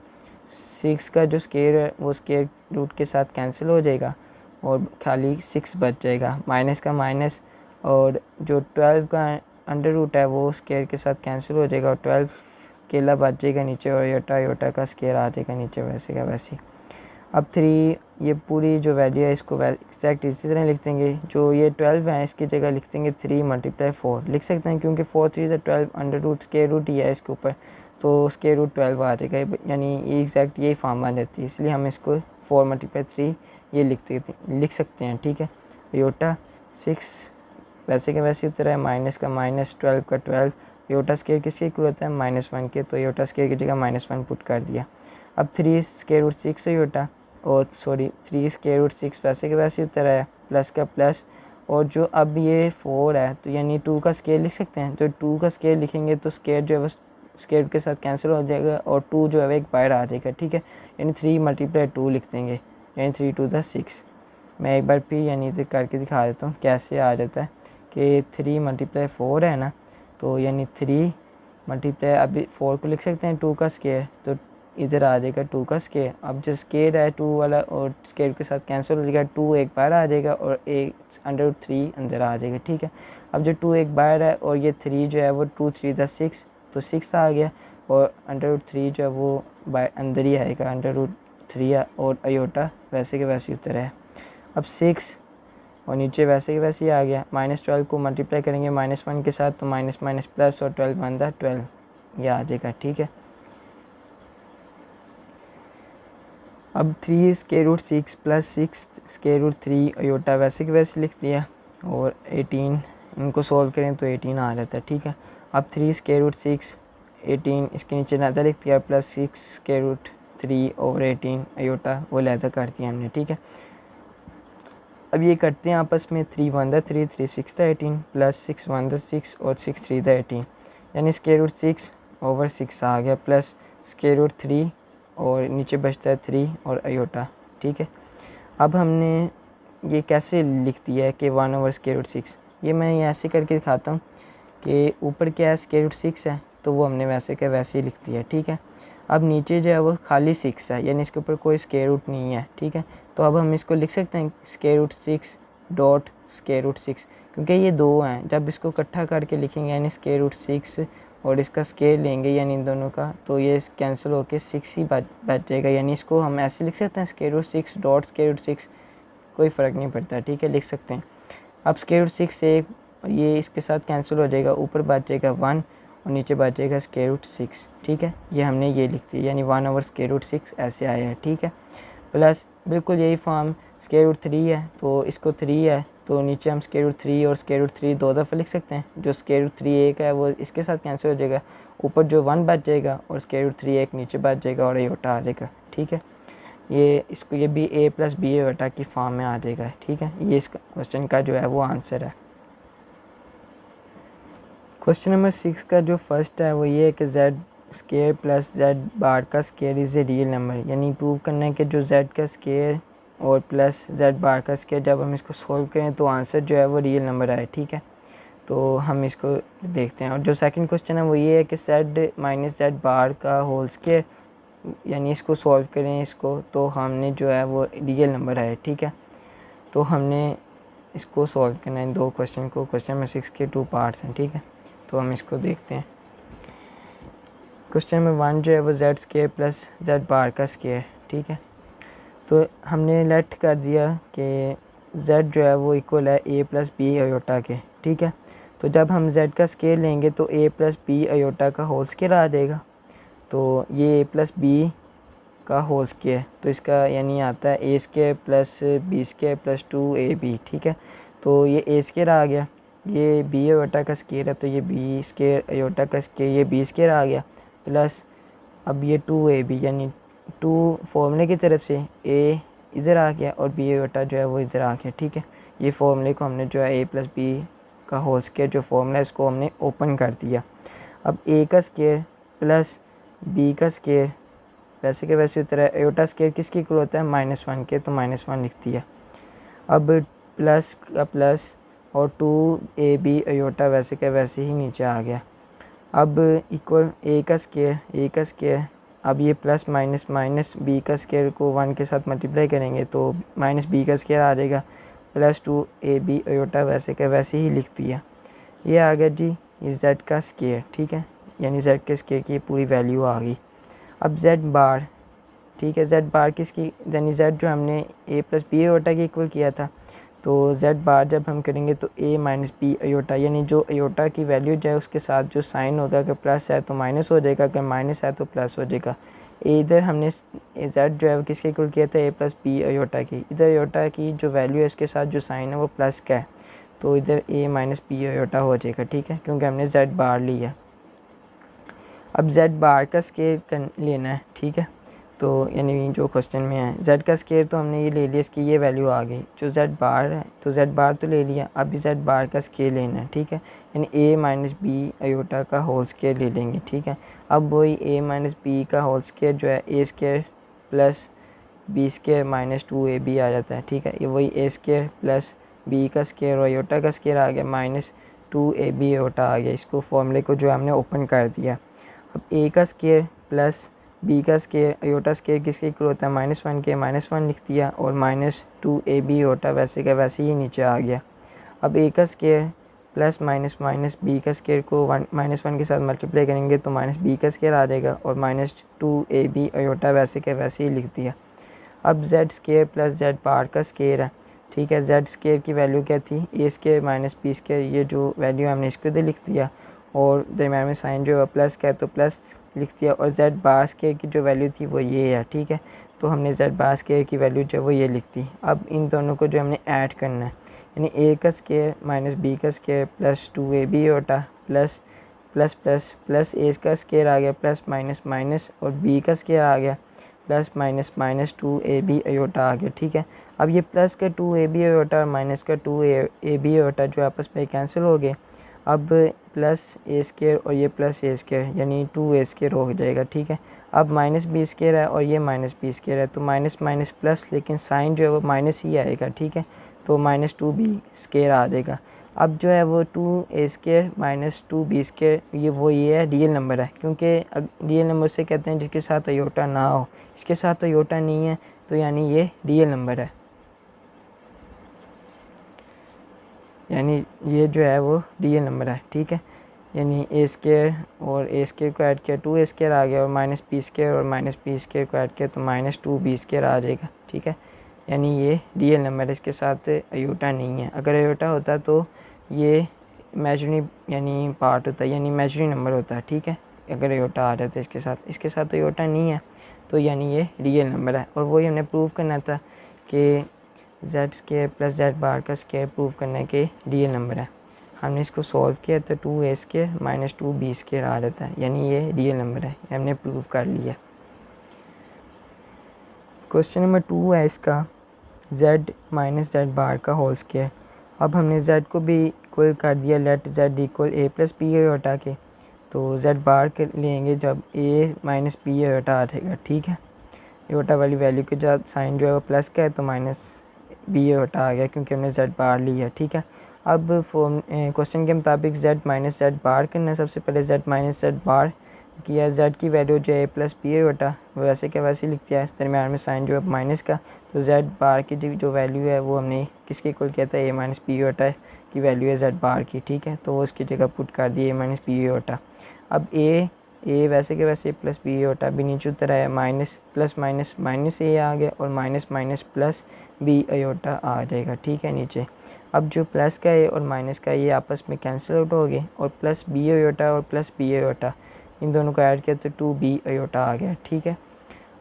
6 का जो स्केयर है वो स्केयर रूट के साथ कैंसिल हो जाएगा और खाली 6 बच जाएगा, माइनस का माइनस, और जो 12 का अंडर रूट है वो स्केयर के साथ कैंसिल हो जाएगा और 12 अकेला बच जाएगा नीचे और योटा का स्केयर आ जाएगा नीचे वैसे का वैसे। अब 3 ये पूरी जो वैल्यू है इसको एक्जैक्ट इसी तरह लिख देंगे, जो ये 12 है इसकी जगह लिख देंगे 3 × 4 लिख सकते हैं, क्योंकि 4 3 12 अंडर रूट स्केयर रूट ही है इसके ऊपर, तो स्केयर रूट 12 आ जाएगा, यानी ये एग्जैक्ट यही फॉर्म बन जाती है, इसलिए हम इसको 4 × 3 ये लिख सकते हैं। ठीक है, योटा 6 वैसे के वैसे उतर है, माइनस का माइनस 12 का 12, योटा स्केयर किसके इक्वल होता है -1 के, तो योटा स्केयर की जगह -1 पुट कर दिया। अब 3 √6 योटा और 3 √6 वैसे के वैसे उतर है, प्लस का प्लस, और जो अब ये 4 है तो यानी 2 का स्केयर लिख सकते हैं, तो 2 का स्केयर लिखेंगे तो स्केयर जो है वो स्केयर के साथ कैंसिल हो जाएगा और 2 जो है वो एक बाहर आ जाएगा। ठीक है, यानी 3 × 2 लिख देंगे, यानी 3 2 6। मैं एक बार फिर यानी इसे करके दिखा देता हूँ कैसे आ जाता है कि 3 × 4 है ना, तो यानी 3 मल्टीप्लाई, अभी 4 को लिख सकते हैं 2 का स्केयर, तो इधर आ जाएगा 2 का स्केयर। अब जो स्केयर है 2 वाला और स्केयर के साथ कैंसिल हो जाएगा, 2 एक बाहर आ जाएगा और एक √3 अंदर आ जाएगा। ठीक है, अब जो 2 एक बाहर है और ये 3 जो है वो 2 3 6, तो 6 आ गया और √3 जो है वो अंदर ही आएगा, √3 और अयोटा वैसे के वैसे उतर है। अब 6 और नीचे वैसे के वैसे ही आ गया, -12 को मल्टीप्लाई करेंगे -1 के साथ तो माइनस माइनस प्लस और 12 1 12 ये आ जाएगा। ठीक है, अब 3 √6 प्लस 6 √3 अयोटा वैसे के वैसे लिख दिया और 18 इनको सोल्व करें तो 18 आ जाता है। ठीक है, अब 3 √6 18 इसके नीचे लहदा लिख दिया प्लस 6 √3 ओवर 18 अयोटा वो लहदा कर दिया हमने। ठीक है, अब ये करते हैं आपस में 3 1 3 3 6 18 प्लस 6 1 6 और 6 3 18, यानी √6 ओवर 6 आ गया प्लस √3 और नीचे बचता है 3 और अयोटा। ठीक है, अब हमने ये कैसे लिख दिया है कि 1/6, ये मैं ऐसे करके दिखाता हूँ कि ऊपर क्या है √6 है तो वो हमने वैसे का वैसे ही लिख दिया। ठीक है, अब नीचे जो है वो खाली 6 है, यानी इसके ऊपर कोई स्क्वायर रूट नहीं है। ठीक है, तो अब हम इसको लिख सकते हैं √6 डॉट √6, क्योंकि ये दो हैं, जब इसको इकट्ठा करके लिखेंगे यानी √6 और इसका स्केयर लेंगे यानी इन दोनों का, तो ये कैंसिल होके 6 ही बच जाएगा, यानी इसको हम ऐसे लिख सकते हैं √6 डॉट √6, कोई फ़र्क नहीं पड़ता। ठीक है, लिख सकते हैं। अब √6 से ये इसके साथ कैंसिल हो जाएगा, ऊपर बच जाएगा 1 और नीचे बच जाएगा √6। ठीक है, ये हमने ये लिख दिया, यानी 1/6 ऐसे आया है। ठीक है, प्लस बिल्कुल यही फॉर्म √3 है तो इसको 3 है तो नीचे हम √3 और √3 दो दफ़ा लिख सकते हैं, जो √3 एक है वो इसके साथ कैंसिल हो जाएगा, ऊपर जो 1 बच जाएगा और √3 एक नीचे बच जाएगा और अयोटा आ जाएगा। ठीक है, ये भी a + b अयोटा की फॉर्म में आ जाएगा। ठीक है, ये इस क्वेश्चन का जो है वो आंसर है। क्वेश्चन नंबर 6 का जो फर्स्ट है वो ये है कि z² + z का square is a real number, यानी प्रूव करना है कि जो z का स्केयर और प्लस z का स्केयर जब हम इसको सॉल्व करें तो आंसर जो है वो रियल नंबर आए। ठीक है, तो हम इसको देखते हैं। और जो सेकंड क्वेश्चन है वो ये है कि z - z का होल स्केयर, यानी इसको सॉल्व करें इसको तो हमने जो है वो रियल नंबर आए। ठीक है, तो हमने इसको सॉल्व करना है दो क्वेश्चन को। क्वेश्चन नंबर 6 के 2 पार्ट्स हैं। ठीक है, तो हम इसको देखते हैं। क्वेश्चन नंबर 1 जो है वो z² + z का स्केयर। ठीक है, तो हमने लेट कर दिया कि z जो है वो इक्वल है a + b अयोटा के। ठीक है, तो जब हम z का स्केयर लेंगे तो a प्लस बी आयोटा का होल स्केयर आ जाएगा। तो ये a प्लस बी का होल स्केयर, तो इसका यानी आता है a square plus b square plus 2ab। ठीक है, तो ये a स्केयर आ गया, ये b आयोटा का स्केयर है तो ये b स्केयर आयोटा का स्केयर, ये b स्केयर आ गया प्लस अब ये 2ab, यानी 2 फॉर्मूले की तरफ से a इधर आ गया और b आयोटा जो है वो इधर आ गया। ठीक है, ये फॉर्मूले को हमने जो है a प्लस बी का होल स्केयर जो फॉर्मूला है इसको हमने ओपन कर दिया। अब a का स्केयर प्लस b का स्केयर वैसे के वैसे उतर है, आयोटा स्केयर किसके इक्वल होता है -1 के, तो -1 लिख दिया। अब प्लस का प्लस और 2ab आयोटा वैसे के वैसे ही नीचे आ गया। अब इक्वल a का स्केयर, अब ये प्लस माइनस माइनस b का स्केयर को 1 के साथ मल्टीप्लाई करेंगे तो माइनस b का स्केयर आ जाएगा प्लस 2ab आयोटा वैसे के वैसे ही लिख दिया। ये आ गया जी ये z का स्केयर। ठीक है, यानी z के स्केयर की पूरी वैल्यू आ गई। अब z बार, ठीक है, z बार किसकी, यानी z जो हमने a प्लस बी आयोटा के इक्वल किया था, तो z बार जब हम करेंगे तो a माइनस बी आयोटा, यानी जो आयोटा की वैल्यू जो है उसके साथ जो साइन होगा, अगर प्लस है तो माइनस हो जाएगा, अगर माइनस है तो प्लस हो जाएगा। इधर हमने z जो है वो किसके इक्वल किया था, a प्लस बी आयोटा की, इधर आयोटा की जो वैल्यू है उसके साथ जो साइन है वो प्लस का है, तो इधर a माइनस बी आयोटा हो जाएगा। ठीक है, क्योंकि हमने z बार लिया। अब z बार का स्केयर लेना है। ठीक है, तो यानी जो क्वेश्चन में है z का स्केयर तो हमने ये ले लिया, इसकी ये वैल्यू आ गई। जो z बार है तो z बार तो ले लिया, अभी z बार का स्केयर लेना है। ठीक है, यानी a माइनस बी आयोटा का होल स्केयर ले लेंगे। ठीक है, अब वही a माइनस बी का होल स्केयर जो है a square plus b square minus 2ab आ जाता है। ठीक है, ये वही a स्केयर प्लस b का स्केयर और आयोटा का स्केयर आ गया माइनस 2ab आयोटा आ गया। इसको फॉर्मूले को जो हमने ओपन कर दिया। अब a का स्केयर प्लस b का स्केयर आयोटा स्केयर किसके इक्वल होता है, -1 के, -1 लिख दिया और माइनस 2ab आयोटा वैसे का वैसे ही नीचे आ गया। अब a का square plus minus minus b का स्केयर को -1 के साथ मल्टीप्लाई करेंगे तो माइनस b का स्केयर आ जाएगा और माइनस 2ab आयोटा वैसे के वैसे ही लिख दिया। अब z स्केयर प्लस z बार का स्केयर है। ठीक है, z स्केयर की वैल्यू क्या थी, a square minus b square, ये जो वैल्यू है हमने इसको इधर लिख दिया और दरम्यान में साइन जो है प्लस का है तो प्लस लिख दिया, और z बार स्केयर की जो वैल्यू थी वो ये है। ठीक है, तो हमने z बार स्केयर की वैल्यू जो है वो ये लिख दी। अब इन दोनों को जो हमने ऐड करना है, यानी a का स्केयर माइनस b का square plus 2ab iota plus plus plus plus a का स्केयर आ गया प्लस माइनस माइनस और b का स्केयर आ गया plus minus minus 2ab iota आ गया। ठीक है, अब ये प्लस का 2ab आयोटा और माइनस का 2ab आयोटा जो आपस में कैंसिल हो गए। अब प्लस a स्केयर और ये प्लस a स्केयर यानी 2a स्केयर हो जाएगा। ठीक है, अब माइनस b स्केयर है और ये माइनस b स्केयर है तो माइनस माइनस प्लस, लेकिन साइन जो है वो माइनस ही आएगा। ठीक है, तो माइनस 2b स्केयर आ जाएगा। अब जो है वो 2a square minus 2b square ये है रियल नंबर है, क्योंकि रियल नंबर से कहते हैं जिसके साथ आयोटा ना हो, इसके साथ आयोटा नहीं है तो यानी ये रियल नंबर है, यानी ये जो है वो रियल नंबर है। ठीक है, यानी a स्केयर और a स्केयर को ऐड किया 2a स्केयर आ गया और माइनस b स्केयर और माइनस b स्केयर को ऐड किया तो माइनस 2b स्केयर आ जाएगा। ठीक है, यानी ये रियल नंबर है, इसके साथ आयोटा नहीं है। अगर आयोटा होता तो ये इमेजिनरी यानी पार्ट होता है, यानी इमेजिनरी नंबर होता है। ठीक है, अगर आयोटा आ जाता है इसके साथ आयोटा नहीं है तो यानी ये रियल नंबर है। और वही हमने प्रूव करना था कि z स्केयर प्लस z बार का स्केयर प्रूव करने के रियल नंबर है। हमने इसको सॉल्व किया तो 2a square minus 2b square आ जाता है, यानी ये रियल नंबर है, हमने प्रूव कर लिया। क्वेश्चन नंबर 2 है इसका z माइनस z बार का होल स्केयर। अब हमने z को भी इक्वल कर दिया, let z equal a plus b iota के, तो z बार के लेंगे जब a माइनस बी आयोटा आ जाएगा। ठीक है, आयोटा वाली वैल्यू के साथ साइन जो है वो प्लस का है तो माइनस बी आयोटा आ गया क्योंकि हमने z बार लिया। ठीक है, अब क्वेश्चन के मुताबिक z माइनस z बार करना है। सबसे पहले z माइनस z बार किया, z की वैल्यू जो है प्लस बी आयोटा वैसे के वैसे लिख दिया, इस दरम्यान में साइन जो है माइनस का, तो z बार की जो वैल्यू है वो हमने किसके इक्वल किया था, a माइनस बी आयोटा की वैल्यू है z बार की। ठीक है, तो वो उसकी जगह पुट कर दी a माइनस बी आयोटा। अब a ए वैसे के वैसे प्लस बी अयोटा भी नीचे उतर आया, minus plus minus minus A आ गया और minus minus plus B iota आ जाएगा, ठीक है नीचे। अब जो प्लस का ए और माइनस का ये आपस में कैंसिल आउट हो गए और प्लस बी अयोटा और प्लस बी अयोटा इन दोनों को ऐड किया तो 2b अयोटा आ गया, ठीक है।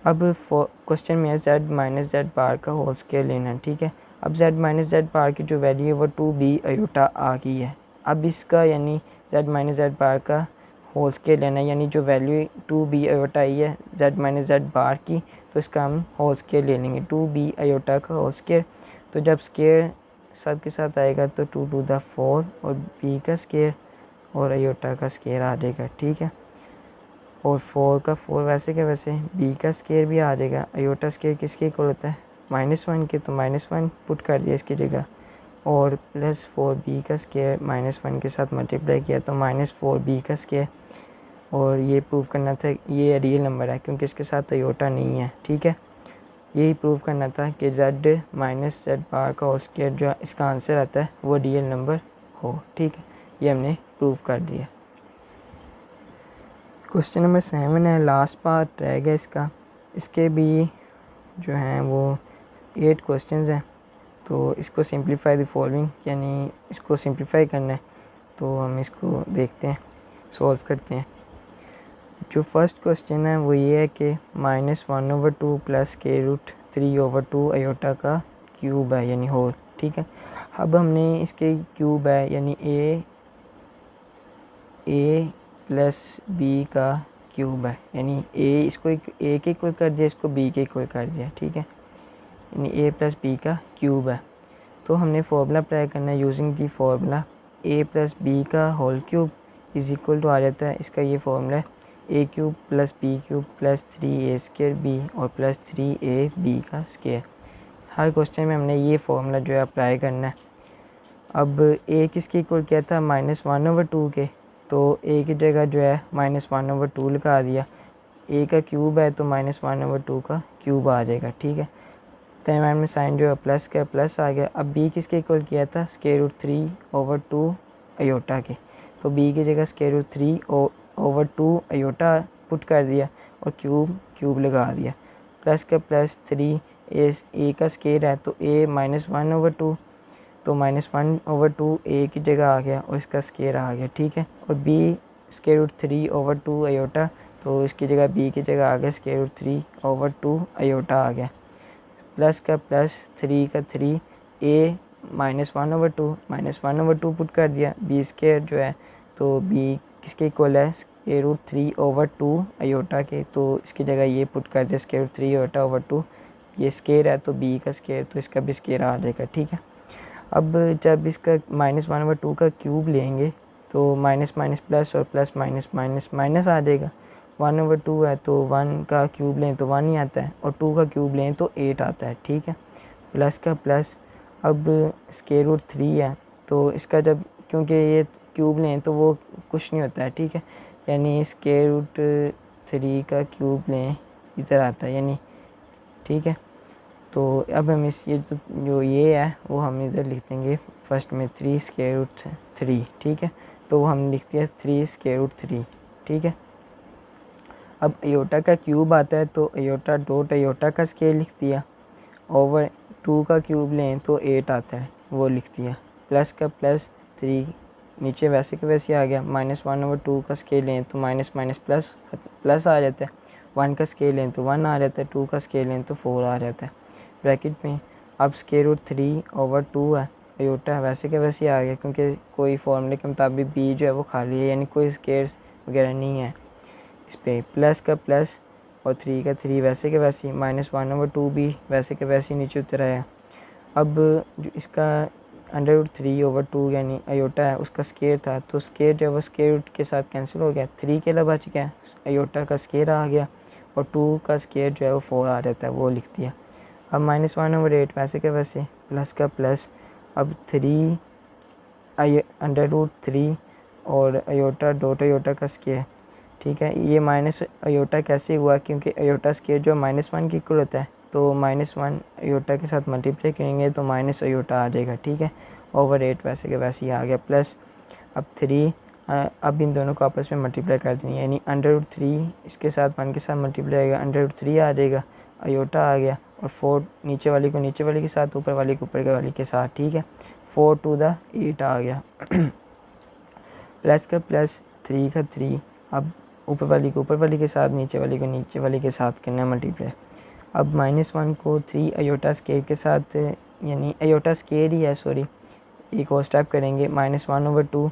अब क्वेश्चन में z माइनस जेड बार का होल स्क्वायर लेना है, ठीक है। अब z माइनस जेड बार की जो वैल्यू है वो 2b अयोटा आ गई है। अब इसका यानी z माइनस जेड बार का होल स्क्वायर लेना है, यानी जो वैल्यू 2b अयोटा आई है z माइनस जेड बार की, तो इसका हम होल स्क्वायर ले लेंगे 2b अयोटा का होल स्क्वायर। तो जब स्क्वायर सब के साथ आएगा तो 2 टू द 4 और b का स्क्वायर और अयोटा का स्क्वायर आ जाएगा, ठीक है। और 4 का 4 वैसे के वैसे b का स्क्वायर भी आ जाएगा। अयोटा स्क्वायर किसके इक्वल होता है -1 के, तो -1 पुट कर दिया इसकी जगह और प्लस 4b का स्क्वायर -1 के साथ मल्टीप्लाई किया तो -4b का स्क्वायर। और ये प्रूव करना था ये रियल नंबर है क्योंकि इसके साथ अयोटा नहीं है, ठीक है। यही प्रूव करना था कि z माइनस जेड बार का होल स्क्वायर जो इसका आंसर आता है वो रियल नंबर हो, ठीक है। ये हमने प्रूव कर दिया। क्वेश्चन नंबर 7 है, लास्ट पार्ट रह गया इसका। इसके भी जो हैं वो 8 क्वेश्चंस हैं, तो इसको सिंप्लीफाई द फॉलोइंग, यानी इसको सिंप्लीफाई करना है। तो हम इसको देखते हैं, सॉल्व करते हैं। जो फर्स्ट क्वेश्चन है वो ये है कि -1/2 प्लस k√3/2 अयोटा का क्यूब है यानी होल, ठीक है। अब हमने इसके क्यूब है यानी a प्लस बी का क्यूब है, यानी इसको a के इक्वल कर दिया, इसको b के इक्वल कर दिया, ठीक है। यानी a प्लस बी का क्यूब है। तो हमने फार्मूला अप्लाई करना है using the formula a plus B का whole cube is equal to आ जाता है, इसका ये फार्मूला है a cube plus B cube plus 3a square b और प्लस 3ab का स्क्वायर। हर क्वेश्चन में हमने ये फार्मूला जो है अप्लाई करना है। अब a किसके इक्वल किया था -1/2 के, तो a की जगह जो है -1/2 लगा दिया। a का क्यूब है तो -1/2 का क्यूब आ जाएगा, ठीक है। तैमान में साइन जो है प्लस का प्लस आ गया। अब b किसके इक्वल किया था √3/2 अयोटा के, तो b की जगह √3/2 अयोटा पुट कर दिया और क्यूब लगा दिया। प्लस का प्लस 3 a का स्क्वायर है तो a -1/2, तो -1/2 a की जगह आ गया और इसका स्क्वायर आ गया, ठीक है। और b √3/2 अयोटा, तो इसकी जगह b की जगह आ गया √3/2 अयोटा आ गया। प्लस का प्लस 3 का 3 a -1/2 पुट कर दिया। b स्क्वायर जो है तो b किसके इक्वल है √3/2 अयोटा के, तो इसकी जगह ये पुट कर दिया √3/2। ये स्क्वायर है तो b का स्क्वायर, तो इसका भी स्क्वायर आ जाएगा, ठीक है। अब जब इसका -1/2 का क्यूब लेंगे तो माइनस माइनस प्लस और प्लस माइनस माइनस माइनस आ जाएगा। 1/2 है तो 1 का क्यूब लें तो 1 ही आता है और 2 का क्यूब लें तो 8 आता है, ठीक है। प्लस का प्लस, अब √3 है तो इसका जब क्योंकि ये क्यूब लें तो वो कुछ नहीं होता है, ठीक है। यानी √3 का क्यूब लें इधर आता है यानी, ठीक है। तो अब हम जो ये है वो हम इधर लिख देंगे फर्स्ट में 3√3, ठीक है। तो वो हम लिख दिया 3√3, ठीक है। अब अयोटा का क्यूब आता है तो अयोटा डॉट अयोटा का स्केल लिख दिया, ओवर 2 का क्यूब लें तो 8 आता है वो लिख दिया। प्लस का प्लस 3 नीचे वैसे के वैसे आ गया। -1/2 का स्केल लें तो माइनस माइनस प्लस आ जाता है। 1 का स्केल लें तो 1 आ जाता है, 2 का स्केल लें तो 4 आ जाता है ब्रैकेट में। अब √3/2 है, अयोटा वैसे के वैसे आ गया क्योंकि कोई फॉर्मूले के मुताबिक b जो है वो खाली है, यानी कोई स्केयर्स वगैरह नहीं है इस पर। प्लस का प्लस और 3 का 3 वैसे के वैसे, -1/2 भी वैसे के वैसे नीचे उतर आया। अब जो इसका √3/2 यानी अयोटा है उसका स्केयर था, तो स्केयर जो है वो स्केयर रूट के साथ कैंसिल हो गया। 3 के अलावा बच गया, अयोटा का स्केयर आ गया और 2 का स्केयर जो है वो 4 आ जाता है वो लिख दिया। अब -1/8 वैसे के वैसे, प्लस का प्लस, अब 3 √3 और अयोटा डॉट अयोटा का स्केयर, ठीक है। ये माइनस अयोटा कैसे हुआ क्योंकि अयोटा स्केयर जो -1 की इक्वल होता है, तो -1 अयोटा के साथ मल्टीप्लाई करेंगे तो माइनस अयोटा आ जाएगा, ठीक है। ओवर 8 वैसे के वैसे ही आ गया। प्लस अब 3 अब इन दोनों को आपस में मल्टीप्लाई कर देनी है, यानी √3 इसके साथ 1 के साथ मल्टीप्लाई आएगा, √3 आ जाएगा, आयोटा आ गया, और 4 नीचे वाली को नीचे वाली के साथ, ऊपर वाली को ऊपर वाली के साथ, ठीक है। 4 to the 8 आ गया प्लस का प्लस, 3 का 3, अब ऊपर वाली को ऊपर वाली के साथ, नीचे वाली को नीचे वाली के साथ करना है मल्टीप्लाई। अब -1 को 3 आयोटा स्केयर के साथ, यानी आयोटा स्केयर ही है, सॉरी, एक और स्टेप करेंगे, -1/2,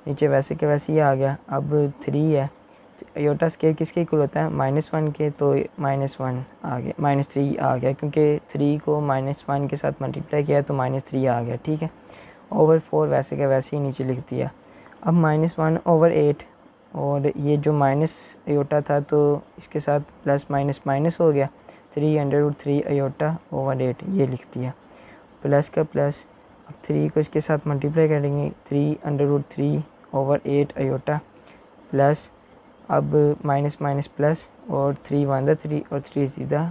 नीचे वैसे के वैसे ही आ गया। अब 3 है, आयोटा स्केयर किसके इक्वल होता है, -1 के, तो -1 आ गया, -3 आ गया, क्योंकि 3 को -1 के साथ मल्टीप्लाई किया तो -3 आ गया, ठीक है। ओवर 4 वैसे के वैसे ही नीचे लिख दिया। अब -1/8, और ये जो माइनस आयोटा था तो इसके साथ प्लस माइनस माइनस हो गया, 3/3 आयोटा ओवर 8 ये लिख दिया, प्लस का प्लस। अब 3 को इसके साथ मल्टीप्लाई करेंगे, 3/3 ओवर 8 आयोटा, प्लस, अब माइनस माइनस प्लस, और 3 1 3 और 3 सीधा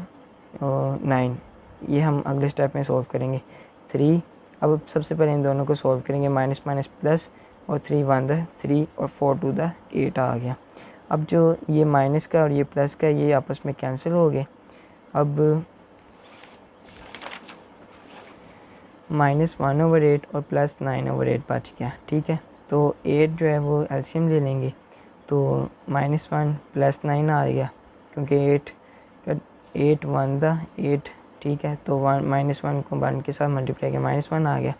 9, ये हम अगले स्टेप में सॉल्व करेंगे। 3, अब सबसे पहले इन दोनों को सॉल्व करेंगे, माइनस माइनस प्लस, और 3 1 3 और 4 2 8 आ गया। अब जो ये माइनस का और ये प्लस का ये आपस में कैंसिल हो गए। अब -1/8 और प्लस 9/8 बच गया, ठीक है। तो 8 जो है वो एलसीएम ले लेंगे, तो -1 प्लस 9 आ गया, क्योंकि 8 1 8, ठीक है। तो -1 को 1 के साथ मल्टीप्लाई किया, -1 आ गया,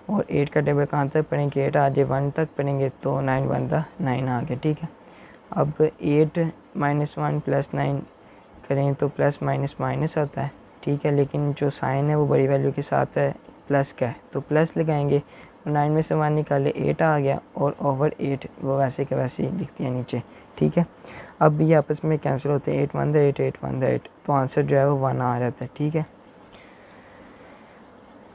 और 8 का टेबल कहाँ तक पढ़ेंगे, 8 आ जाए 1 तक पढ़ेंगे, तो 9 1 9 आ गया, ठीक है। अब 8 -1 प्लस 9 करें तो प्लस माइनस माइनस आता है, ठीक है, लेकिन जो साइन है वो बड़ी वैल्यू के साथ है, प्लस का है, तो प्लस लगाएंगे, और 9 में से 1 निकाले, 8 आ गया, और ओवर 8 वो वैसे के वैसे ही लिख दिया नीचे, ठीक है। अब ये आपस में कैंसिल होते हैं, 8 1 8 8 1 8, तो आंसर जो है वो 1 आ जाता है, ठीक है।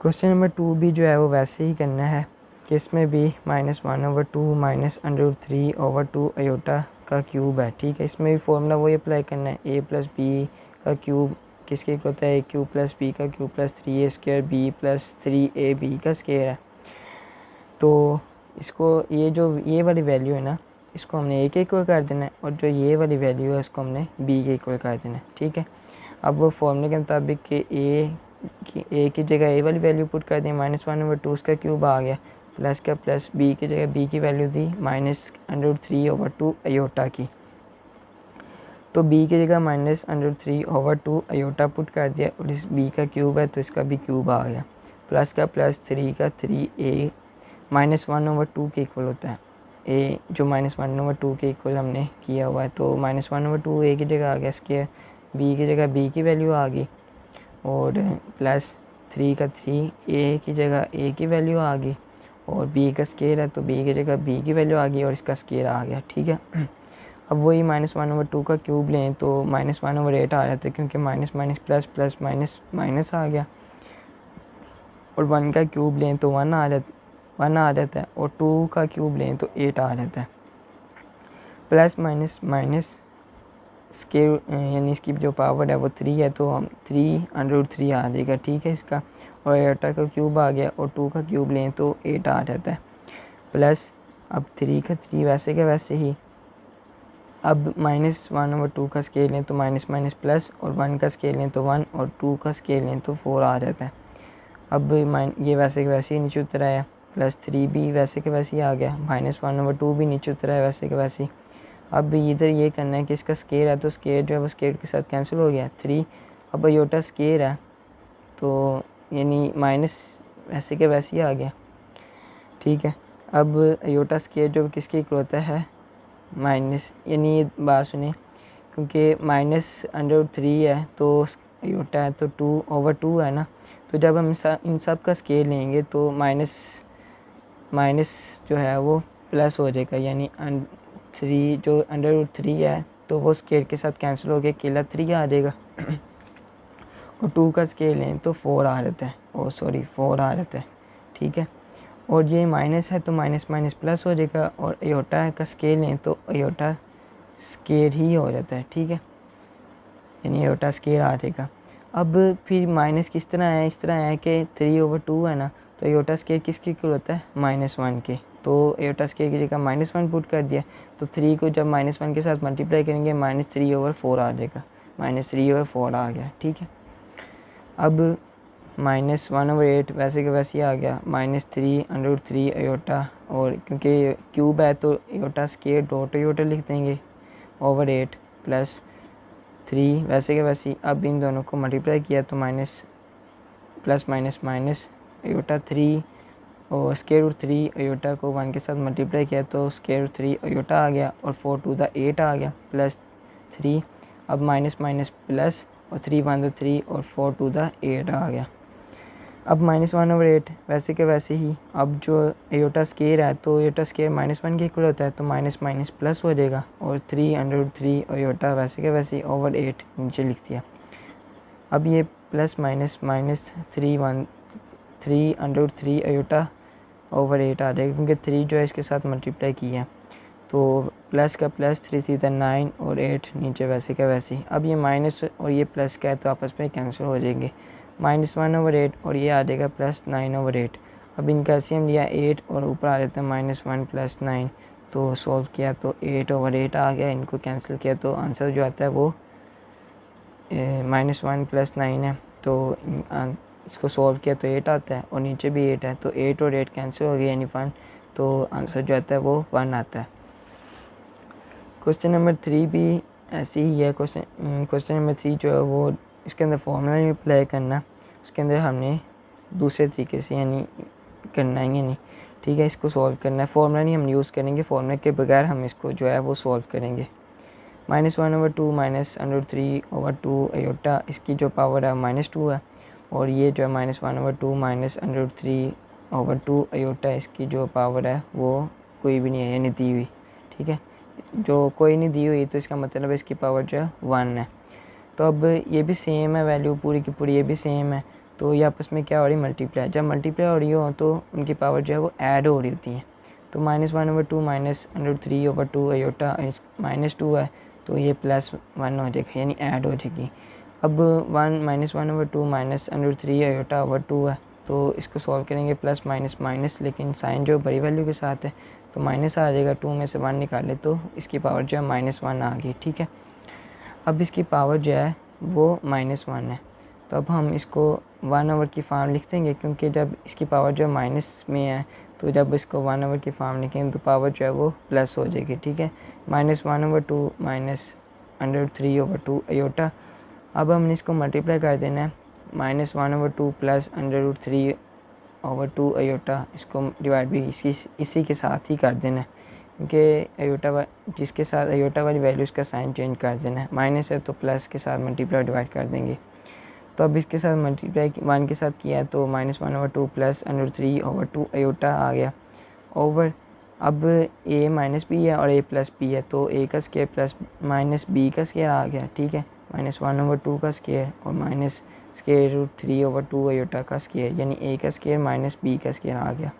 क्वेश्चन नंबर 2 भी जो है वो वैसे ही करना है, कि इसमें भी -1/2 -√3/2 आयोटा का क्यूब है, ठीक है। इसमें भी फॉर्मूला वही अप्लाई करना है, a + b का क्यूब किसके इक्वल होता है, a³ + b का cube plus 3a² b + 3ab का स्क्वायर है। तो इसको ये वाली वैल्यू है ना, इसको हमने a के इक्वल कर देना है, और जो ये वाली वैल्यू है इसको हमने b के इक्वल कर देना है, ठीक है। अब वो फॉर्मूले के मुताबिक कि a की जगह a वाली वैल्यू पुट कर दी, -1/2 उसका क्यूब आ गया, प्लस का प्लस, b की जगह b की वैल्यू दी -√3/2 आयोटा की, तो b की जगह -√3/2 आयोटा पुट कर दिया, और इस b का क्यूब है तो इसका भी क्यूब आ गया, प्लस का प्लस, 3 का 3, a -1/2 के इक्वल होता है, a जो -1/2 के इक्वल हमने किया हुआ है, तो -1/2 a की जगह आ गया स्क्वायर, b की जगह b की वैल्यू आ गई, और प्लस 3 का 3, a की जगह a की वैल्यू आ गई, और b का स्क्वायर है तो b की जगह b की वैल्यू आ गई, और इसका स्क्वायर आ गया, ठीक है। अब वही -1/2 का क्यूब लें तो -1/8 आ जाता है, क्योंकि minus minus plus plus minus minus आ गया, और 1 का क्यूब लें तो 1 आ जाता है, और 2 का क्यूब लें तो 8 आ जाता है। प्लस माइनस माइनस स्क्वायर, यानी इसकी जो पावर है वो 3 है, तो हम 3/3 आ जाएगा, ठीक है इसका, और आयोटा का क्यूब आ गया, और 2 का क्यूब लें तो 8 आ जाता है, प्लस, अब 3 का 3 वैसे के वैसे ही, अब -1/2 का स्केल लें तो माइनस माइनस प्लस, और 1 का स्केल लें तो 1, और 2 का स्केल लें तो 4 आ जाता है। अब ये वैसे के वैसे ही नीचे उतर आया, प्लस 3 भी वैसे के वैसे ही आ गया, -1/2 भी नीचे उतर आया वैसे के वैसे ही। अब इधर ये करना है कि इसका स्केयर है तो स्केयर जो है वो स्केयर के साथ कैंसिल हो गया, 3, अब आयोटा स्केयर है तो यानी माइनस वैसे के वैसे ही आ गया, ठीक है। अब आयोटा स्केयर जो किसके इक्वल होता है, माइनस, यानी ये बात सुनिए, क्योंकि -√3 है तो आयोटा है तो 2/2 है ना, तो जब हम इन सब का स्केयर लेंगे तो माइनस माइनस जो है वो प्लस हो जाएगा, यानी 3 जो √3 है तो वो स्केयर के साथ कैंसिल हो गया, अकेला 3 आ जाएगा, और 2 का स्केयर लें तो 4 आ जाता है, 4 आ जाता है, ठीक है। और ये माइनस है तो माइनस माइनस प्लस हो जाएगा, और आयोटा का स्केयर लें तो आयोटा स्केयर ही हो जाता है, ठीक है, यानी आयोटा स्केयर आ जाएगा। अब फिर माइनस इस तरह है कि 3/2 है ना, तो आयोटा स्केयर किसके इक्वल होता है, -1 के, तो एयोटा स्क्वायर की जगह -1 पुट कर दिया, तो 3 को जब -1 के साथ मल्टीप्लाई करेंगे -3/4 आ जाएगा, -3/4 आ गया। ठीक है, अब -1/8 वैसे के वैसे ही आ गया, -3√3 अयोटा, और क्योंकि क्यूब है तो अयोटा स्क्वायर डॉट अयोटा लिख देंगे ओवर 8 प्लस 3 वैसे के वैसे ही। अब इन दोनों को मल्टीप्लाई किया तो प्लस माइनस माइनस अयोटा 3 और स्क्वायर रूट 3 अयोटा को 1 के साथ मल्टीप्लाई किया तो स्क्वायर रूट 3 अयोटा आ गया, और 4 टू द 8 आ गया प्लस 3। अब माइनस माइनस प्लस, और 3 1 3 और 4 टू द 8 आ गया। अब -1/8 वैसे के वैसे ही। अब जो अयोटा स्क्वायर है तो अयोटा स्क्वायर -1 के इक्वल होता है, तो माइनस माइनस प्लस हो जाएगा, और 3√3 अयोटा वैसे के वैसे ही ओवर 8 नीचे लिख दिया। अब ये plus minus minus 3√3 iota over 8 आ जाएगा, क्योंकि 3 जो है इसके साथ मल्टीप्लाई किया है, तो प्लस का प्लस 3 सीधा 9 और 8 नीचे वैसे का वैसे ही। अब ये माइनस और ये प्लस का है तो आपस में कैंसिल हो जाएंगे, -1/8 और ये आ जाएगा +9/8। अब इनका एलसीएम लिया 8 और ऊपर आ जाता है -1 + 9, तो सॉल्व किया तो 8/8 आ गया। इनको कैंसिल किया तो आंसर जो आता है वो -1 + 9 है, तो इसको सॉल्व किया तो 8 आता है, और नीचे भी 8 है, तो 8 और 8 कैंसिल हो गया यानी 1, तो आंसर जो आता है वो 1 आता है। क्वेश्चन नंबर 3 भी ऐसे ही है। क्वेश्चन नंबर 3 जो है वो इसके अंदर फॉर्मूला नहीं अप्लाई करना, उसके अंदर हमने दूसरे तरीके से यानी करना ही नहीं। ठीक है, इसको सॉल्व करना है, फॉर्मूला नहीं हम यूज़ करेंगे, फॉर्मूला के बगैर हम इसको जो है वो सॉल्व करेंगे। -1/2 -√3/2 अयोटा, इसकी जो पावर है -2 है, और ये जो है -1/2 -√3/2 अयोटा, इसकी जो पावर है वो कोई भी नहीं है यानी दी हुई। ठीक है, जो कोई नहीं दी हुई तो इसका मतलब है इसकी पावर जो है 1 है। तो अब ये भी सेम है, वैल्यू पूरी की पूरी ये भी सेम है, तो ये आपस में क्या हो रही है, मल्टीप्लाई। जब मल्टीप्लाई हो रही हो तो उनकी पावर जो है वो ऐड हो रही होती है, तो -1/2 -√3/2 अयोटा -2 है, तो ये +1 हो जाएगा यानी ऐड हो जाएगी। अब -1/2 -√3 अयोटा/2 है, तो इसको सॉल्व करेंगे प्लस माइनस माइनस, लेकिन साइन जो बड़ी वैल्यू के साथ है तो माइनस आ जाएगा, 2 में से 1 निकाले तो इसकी पावर जो है -1 आ गई। ठीक है, अब इसकी पावर जो है वो -1 है, तो अब हम इसको 1 की फॉर्म लिख देंगे, क्योंकि जब इसकी पावर जो माइनस में है तो जब इसको 1 की फॉर्म लिखेंगे तो पावर जो है वो प्लस हो जाएगी। ठीक है, -1/2 -√3/2 अयोटा। अब हमने इसको मल्टीप्लाई कर देना है, -1/2 + √3/2 अयोटा, इसको डिवाइड भी इसी के साथ ही कर देना है, क्योंकि अयोटा जिसके साथ अयोटा वाली वैल्यूज़ का साइन चेंज कर देना है, माइनस है तो प्लस के साथ मल्टीप्लाई डिवाइड कर देंगे। तो अब इसके साथ मल्टीप्लाई 1 के साथ किया है तो -1/2 + √3/2 अयोटा आ गया ओवर। अब a माइनस बी है और a प्लस बी है, तो a का स्क्वायर प्लस माइनस b का स्क्वायर आ गया। ठीक है, -1/2 का स्क्वायर और -√3/2 अयोटा का स्क्वायर, यानी a का स्क्वायर माइनस b का स्क्वायर आ गया।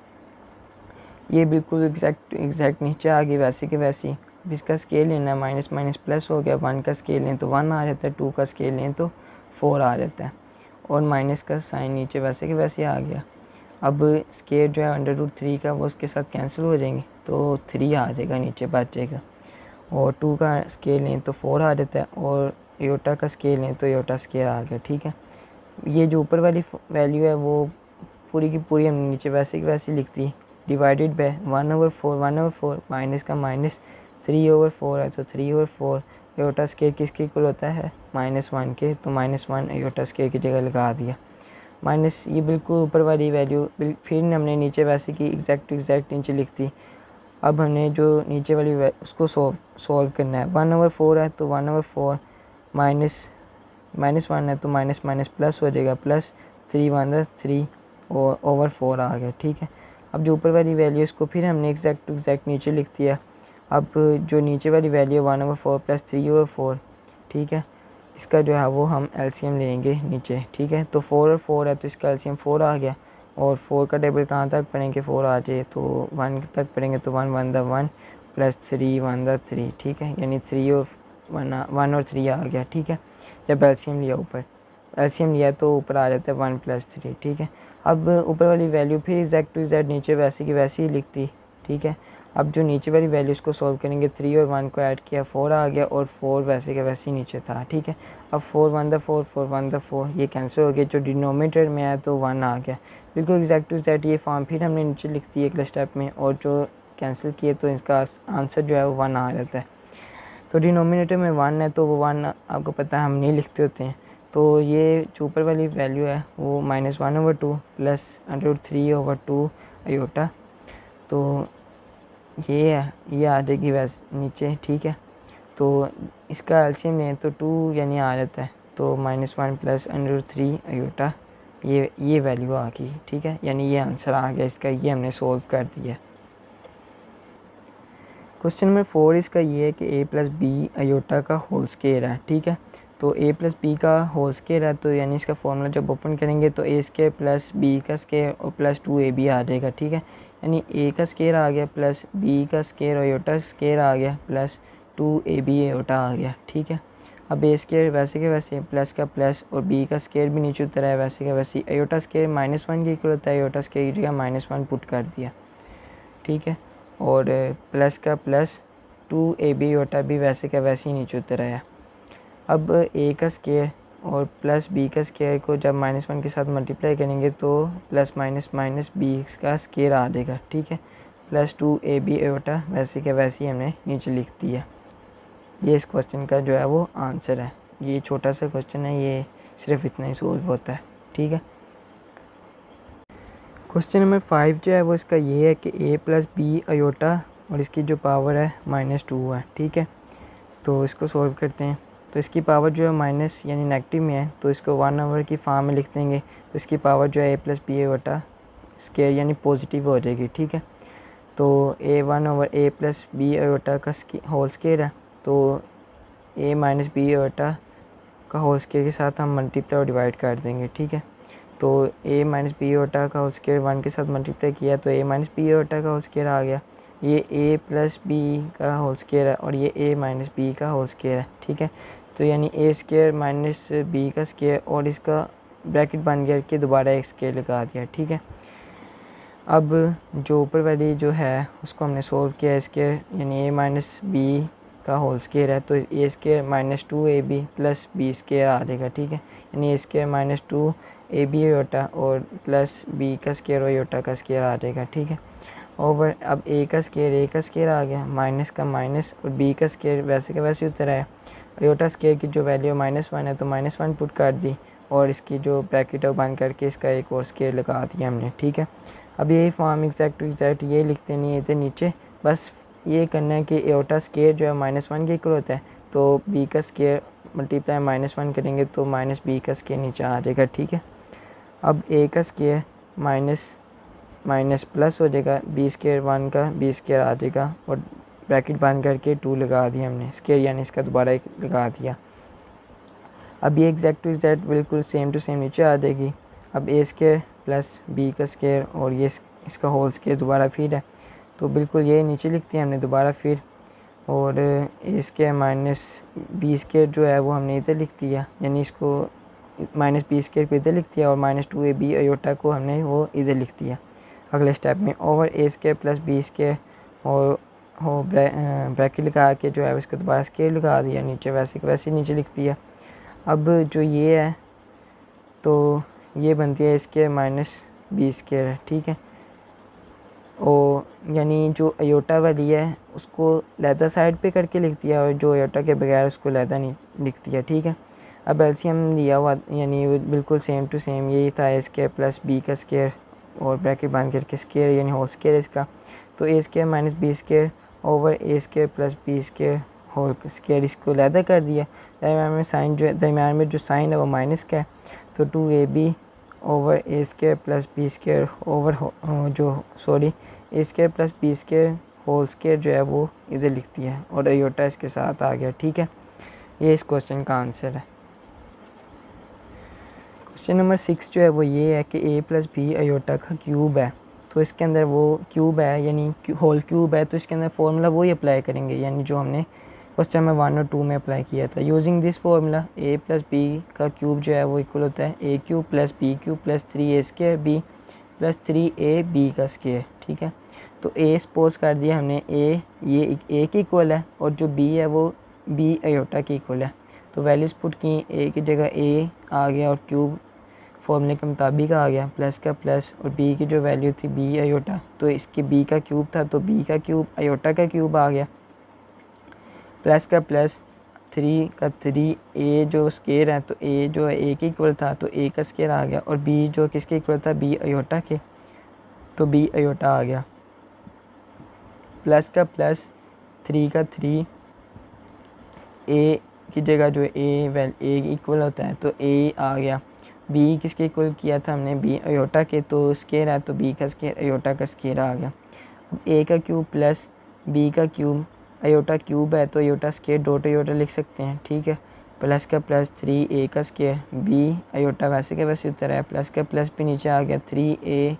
ये बिल्कुल एग्जैक्ट नीचे आ गई वैसे के वैसी। अब इसका स्केल लेना है, माइनस माइनस प्लस हो गया, 1 का स्केल लें तो 1 आ जाता है, 2 का स्केल लें तो 4 आ जाता है, और माइनस का साइन नीचे वैसे के वैसे आ गया। अब स्केल जो है √3 का वो उसके साथ कैंसिल हो जाएंगे, तो 3 आ जाएगा नीचे बच जाएगा, और 2 का स्केल लें तो 4 आ जाता है, और अयोटा का स्केल लें तो अयोटा स्केल आ गया। ठीक है, ये जो ऊपर वाली वैल्यू है वो पूरी की पूरी हमने नीचे वैसे की वैसे लिख दी, डिवाइडेड बाय 1/4 माइनस का माइनस 3/4 है, तो 3/4 अयोटा स्केयर किसके इक्वल होता है -1 के, तो -1 अयोटा स्केयर की जगह लगा दिया। माइनस ये बिल्कुल ऊपर वाली वैल्यू फिर हमने नीचे वैसे की एग्जैक्ट नीचे लिख दी। अब हमने जो नीचे वाली उसको सॉल्व करना है, 1/4 है तो 1/4 -1 है तो माइनस माइनस प्लस हो जाएगा, प्लस 3 1 3 और ओवर 4 आ गया। ठीक है, अब जो ऊपर वाली वैल्यू इसको फिर हमने एग्जैक्ट नीचे लिख दिया। अब जो नीचे वाली वैल्यू 1/4 + 3/4, ठीक है, इसका जो है वो हम एलसीएम लेंगे नीचे। ठीक है, तो 4 और 4 है तो इसका एलसीएम 4 आ गया, और 4 का टेबल कहाँ तक पढ़ेंगे, 4 आ जाए तो 1 तक पढ़ेंगे, तो 1 1 1 + 3 1 3। ठीक है, यानी 3 और 1 और 3 आ गया। ठीक है, जब एलसीएम लिया एलसीएम लिया तो ऊपर आ जाता है 1 + 3। ठीक है, अब ऊपर वाली वैल्यू फिर एग्जैक्ट नीचे वैसे की वैसे ही लिखती, ठीक है। अब जो नीचे वाली वैल्यूज़ को सॉल्व करेंगे, 3 और 1 को ऐड किया 4 आ गया और 4 वैसे के वैसे ही नीचे था, ठीक है। अब 4 1 द 4 4 1 द 4 ये कैंसिल हो गया, जो डिनोमिनेटर में है तो 1 आ गया। बिल्कुल एग्जैक्ट टू एग्जैक्ट ये फॉर्म फिर हमने नीचे लिख दी अगले स्टेप में, और जो कैंसिल किए तो इसका आंसर जो है वो 1 आ जाता है। तो डिनोमिनेटर में 1 है तो वो 1 आपको पता है हम नहीं लिखते होते हैं, तो ये जो ऊपर वाली वैल्यू है वो -1/2 प्लस √3/2 आयोटा, तो ये है, ये आ जाएगी वैसे नीचे, ठीक है। तो इसका एलसीएम लें तो 2 यानी आ जाता है, तो -1 प्लस √3 आयोटा ये वैल्यू आ गई, ठीक है। यानी ये आंसर आ गया इसका, ये हमने सोल्व कर दिया। क्वेश्चन नंबर 4 इसका ये है कि a प्लस बी आयोटा का होल स्क्वायर है, ठीक है। तो a प्लस बी का होल स्क्वायर है, तो यानी इसका फॉर्मूला जब ओपन करेंगे तो a स्क्वायर प्लस b का स्क्वायर और प्लस 2ab आ जाएगा, ठीक है। यानी a का स्क्वायर आ गया प्लस b का स्क्वायर आयोटा स्क्वायर आ गया प्लस 2ab आयोटा आ गया, ठीक है। अब a स्क्वायर वैसे के वैसे प्लस का प्लस और b का स्क्वायर भी नीचे उतर है वैसे का वैसे, आयोटा स्क्वायर -1 के इक्वल होता है, आयोटा स्क्वायर की जगह -1 पुट कर दिया, ठीक है। और प्लस का प्लस 2ab आयोटा भी वैसे का वैसे ही नीचे उतर आया। अब a का स्क्वायर और प्लस b का स्क्वायर को जब -1 के साथ मल्टीप्लाई करेंगे तो प्लस माइनस माइनस b का स्क्वायर आ जाएगा, ठीक है। प्लस 2ab आयोटा वैसे का वैसे ही हमने नीचे लिख दिया। ये इस क्वेश्चन का जो है वो आंसर है। ये छोटा सा क्वेश्चन है, ये सिर्फ इतना ही सोल्व होता है, ठीक है। क्वेश्चन नंबर 5 जो है वो इसका ये है कि a प्लस बी आयोटा और इसकी जो पावर है -2 है, ठीक है। तो इसको सॉल्व करते हैं। तो इसकी पावर जो है माइनस यानी नेगेटिव में है, तो इसको 1/, की फॉर्म में लिख देंगे, तो इसकी पावर जो है a plus b iota square यानी पॉजिटिव हो जाएगी, ठीक है। तो a प्लस बी आयोटा का होल स्क्वायर है, तो a माइनस बी आयोटा का होल स्क्वायर के साथ हम मल्टीप्लाई और डिवाइड कर देंगे, ठीक है। तो a माइनस बी आयोटा का होल स्क्वायर 1 के साथ मल्टीप्लाई किया तो a माइनस बी आयोटा का होल स्क्वायर आ गया। ये a प्लस बी का होल स्क्वायर है और ये a माइनस बी का होल स्क्वायर है, ठीक है। तो यानी a स्क्वायर माइनस बी का स्क्वायर और इसका ब्रैकेट बन गया कि दोबारा एक स्क्वायर लगा दिया, ठीक है। अब जो ऊपर वाली जो है उसको हमने सोल्व किया, स्क्वायर यानी a माइनस बी का होल स्क्वायर है, तो a square -2ab plus B square आ जाएगा, ठीक है। यानी a स्क्वायर -2ab आयोटा और प्लस b का स्क्वायर और आयोटा का स्क्वायर आ जाएगा, ठीक है। ओवर अब a का स्क्वायर आ गया, माइनस का माइनस और b का स्क्वायर वैसे का वैसे उतर आया। आयोटा स्क्वायर की जो वैल्यू -1 है तो -1 पुट कर दी और इसकी जो ब्रैकेट है बंद करके इसका एक और स्क्वायर लगा दिया हमने, ठीक है। अब यही फॉर्म एग्जैक्ट टू एग्जैक्ट ये लिखते नहीं है नीचे, बस ये करना है कि आयोटा स्क्वायर जो है -1 के इक्वल होता है, तो b का स्क्वायर मल्टीप्लाई -1 करेंगे तो -b का स्क्वायर नीचे आ जाएगा, ठीक है। अब a का स्क्वायर माइनस प्लस हो जाएगा, b स्क्वायर 1 का b स्क्वायर आ जाएगा और ब्रैकेट बंद करके 2 लगा दिया हमने, स्क्वायर यानी इसका दोबारा एक लगा दिया। अब ये एग्जैक्ट टू एग्जैक्ट बिल्कुल सेम टू सेम नीचे आ जाएगी। अब a स्क्वायर प्लस b का स्क्वायर और ये इसका होल स्क्वायर दोबारा फिर है, तो बिल्कुल ये नीचे लिखते हैं हमने दोबारा फिर, और a square minus b square जो है वो हमने इधर लिख दिया, यानी इसको -b स्क्वायर को इधर लिख दिया और -2ab आयोटा को हमने वो इधर लिख दिया अगले स्टेप में, over a square plus b square और ब्रैकेट लगा के जो है उसको दोबारा स्क्वायर लगा दिया नीचे, वैसे के वैसे नीचे लिख दिया। अब जो ये है तो ये बनती है स्क्वायर माइनस b स्क्वायर है, ठीक है। और यानी जो आयोटा वाली है उसको लैदा साइड पे करके लिख दिया और जो आयोटा के बगैर उसको लैदा नहीं लिख दिया, ठीक है। अब एलसीएम लिया हुआ यानी बिल्कुल सेम टू सेम यही था, a स्क्वायर प्लस b का स्क्वायर और ब्रैकेट बंद करके स्क्वायर यानी होल स्क्वायर इसका, तो a square minus b square over a square plus B square whole square इसको लैदा कर दिया। दरम्यान में जो साइन है वो माइनस का है, तो 2ab over a square plus B square over a square plus B square whole square जो है वो इधर लिख दिया और आयोटा इसके साथ आ गया, ठीक है। ये इस क्वेश्चन का आंसर है। क्वेश्चन नंबर 6 जो है वो ये है कि a प्लस बी आयोटा का क्यूब है, तो इसके अंदर वो क्यूब है यानी होल क्यूब है, तो इसके अंदर फार्मूला वही अप्लाई करेंगे यानी जो हमने क्वेश्चन नंबर 1 और 2 में अप्लाई किया था। Using this formula a plus B का क्यूब जो है वो इक्वल होता है a cube plus b cube plus 3a square b plus 3ab का स्क्वायर, ठीक है। तो ए सपोज कर दिया हमने ये ए के इक्वल है और जो बी है वो बी आयोटा के इक्वल है। तो वैल्यूज़ पुट की, ए की जगह ए आ गया और क्यूब फॉर्मूले के मुताबिक आ गया, प्लस का प्लस, और बी की जो वैल्यू थी बी आयोटा, तो इसके बी का क्यूब था तो बी का क्यूब आयोटा का क्यूब आ गया, प्लस का प्लस, 3 का 3, ए जो स्केयर है तो ए जो है ए के इक्वल था तो ए का स्केयर आ गया, और बी जो किसके इक्वल था बी आयोटा के, तो बी आयोटा आ गया, प्लस का प्लस, 3 का 3, ए की जगह जो ए इक्वल होता है तो ए आ गया, बी किसके इक्वल किया था हमने बी आयोटा के, तो स्केयर है तो बी का स्केयर आयोटा का स्केयर आ गया। अब ए का क्यूब प्लस बी का क्यूब, आयोटा क्यूब है तो आयोटा स्केयर डॉट आयोटा लिख सकते हैं, ठीक है, प्लस का प्लस, 3 ए का स्केयर बी आयोटा वैसे के वैसे उतर है, प्लस का प्लस भी नीचे आ गया, 3 ए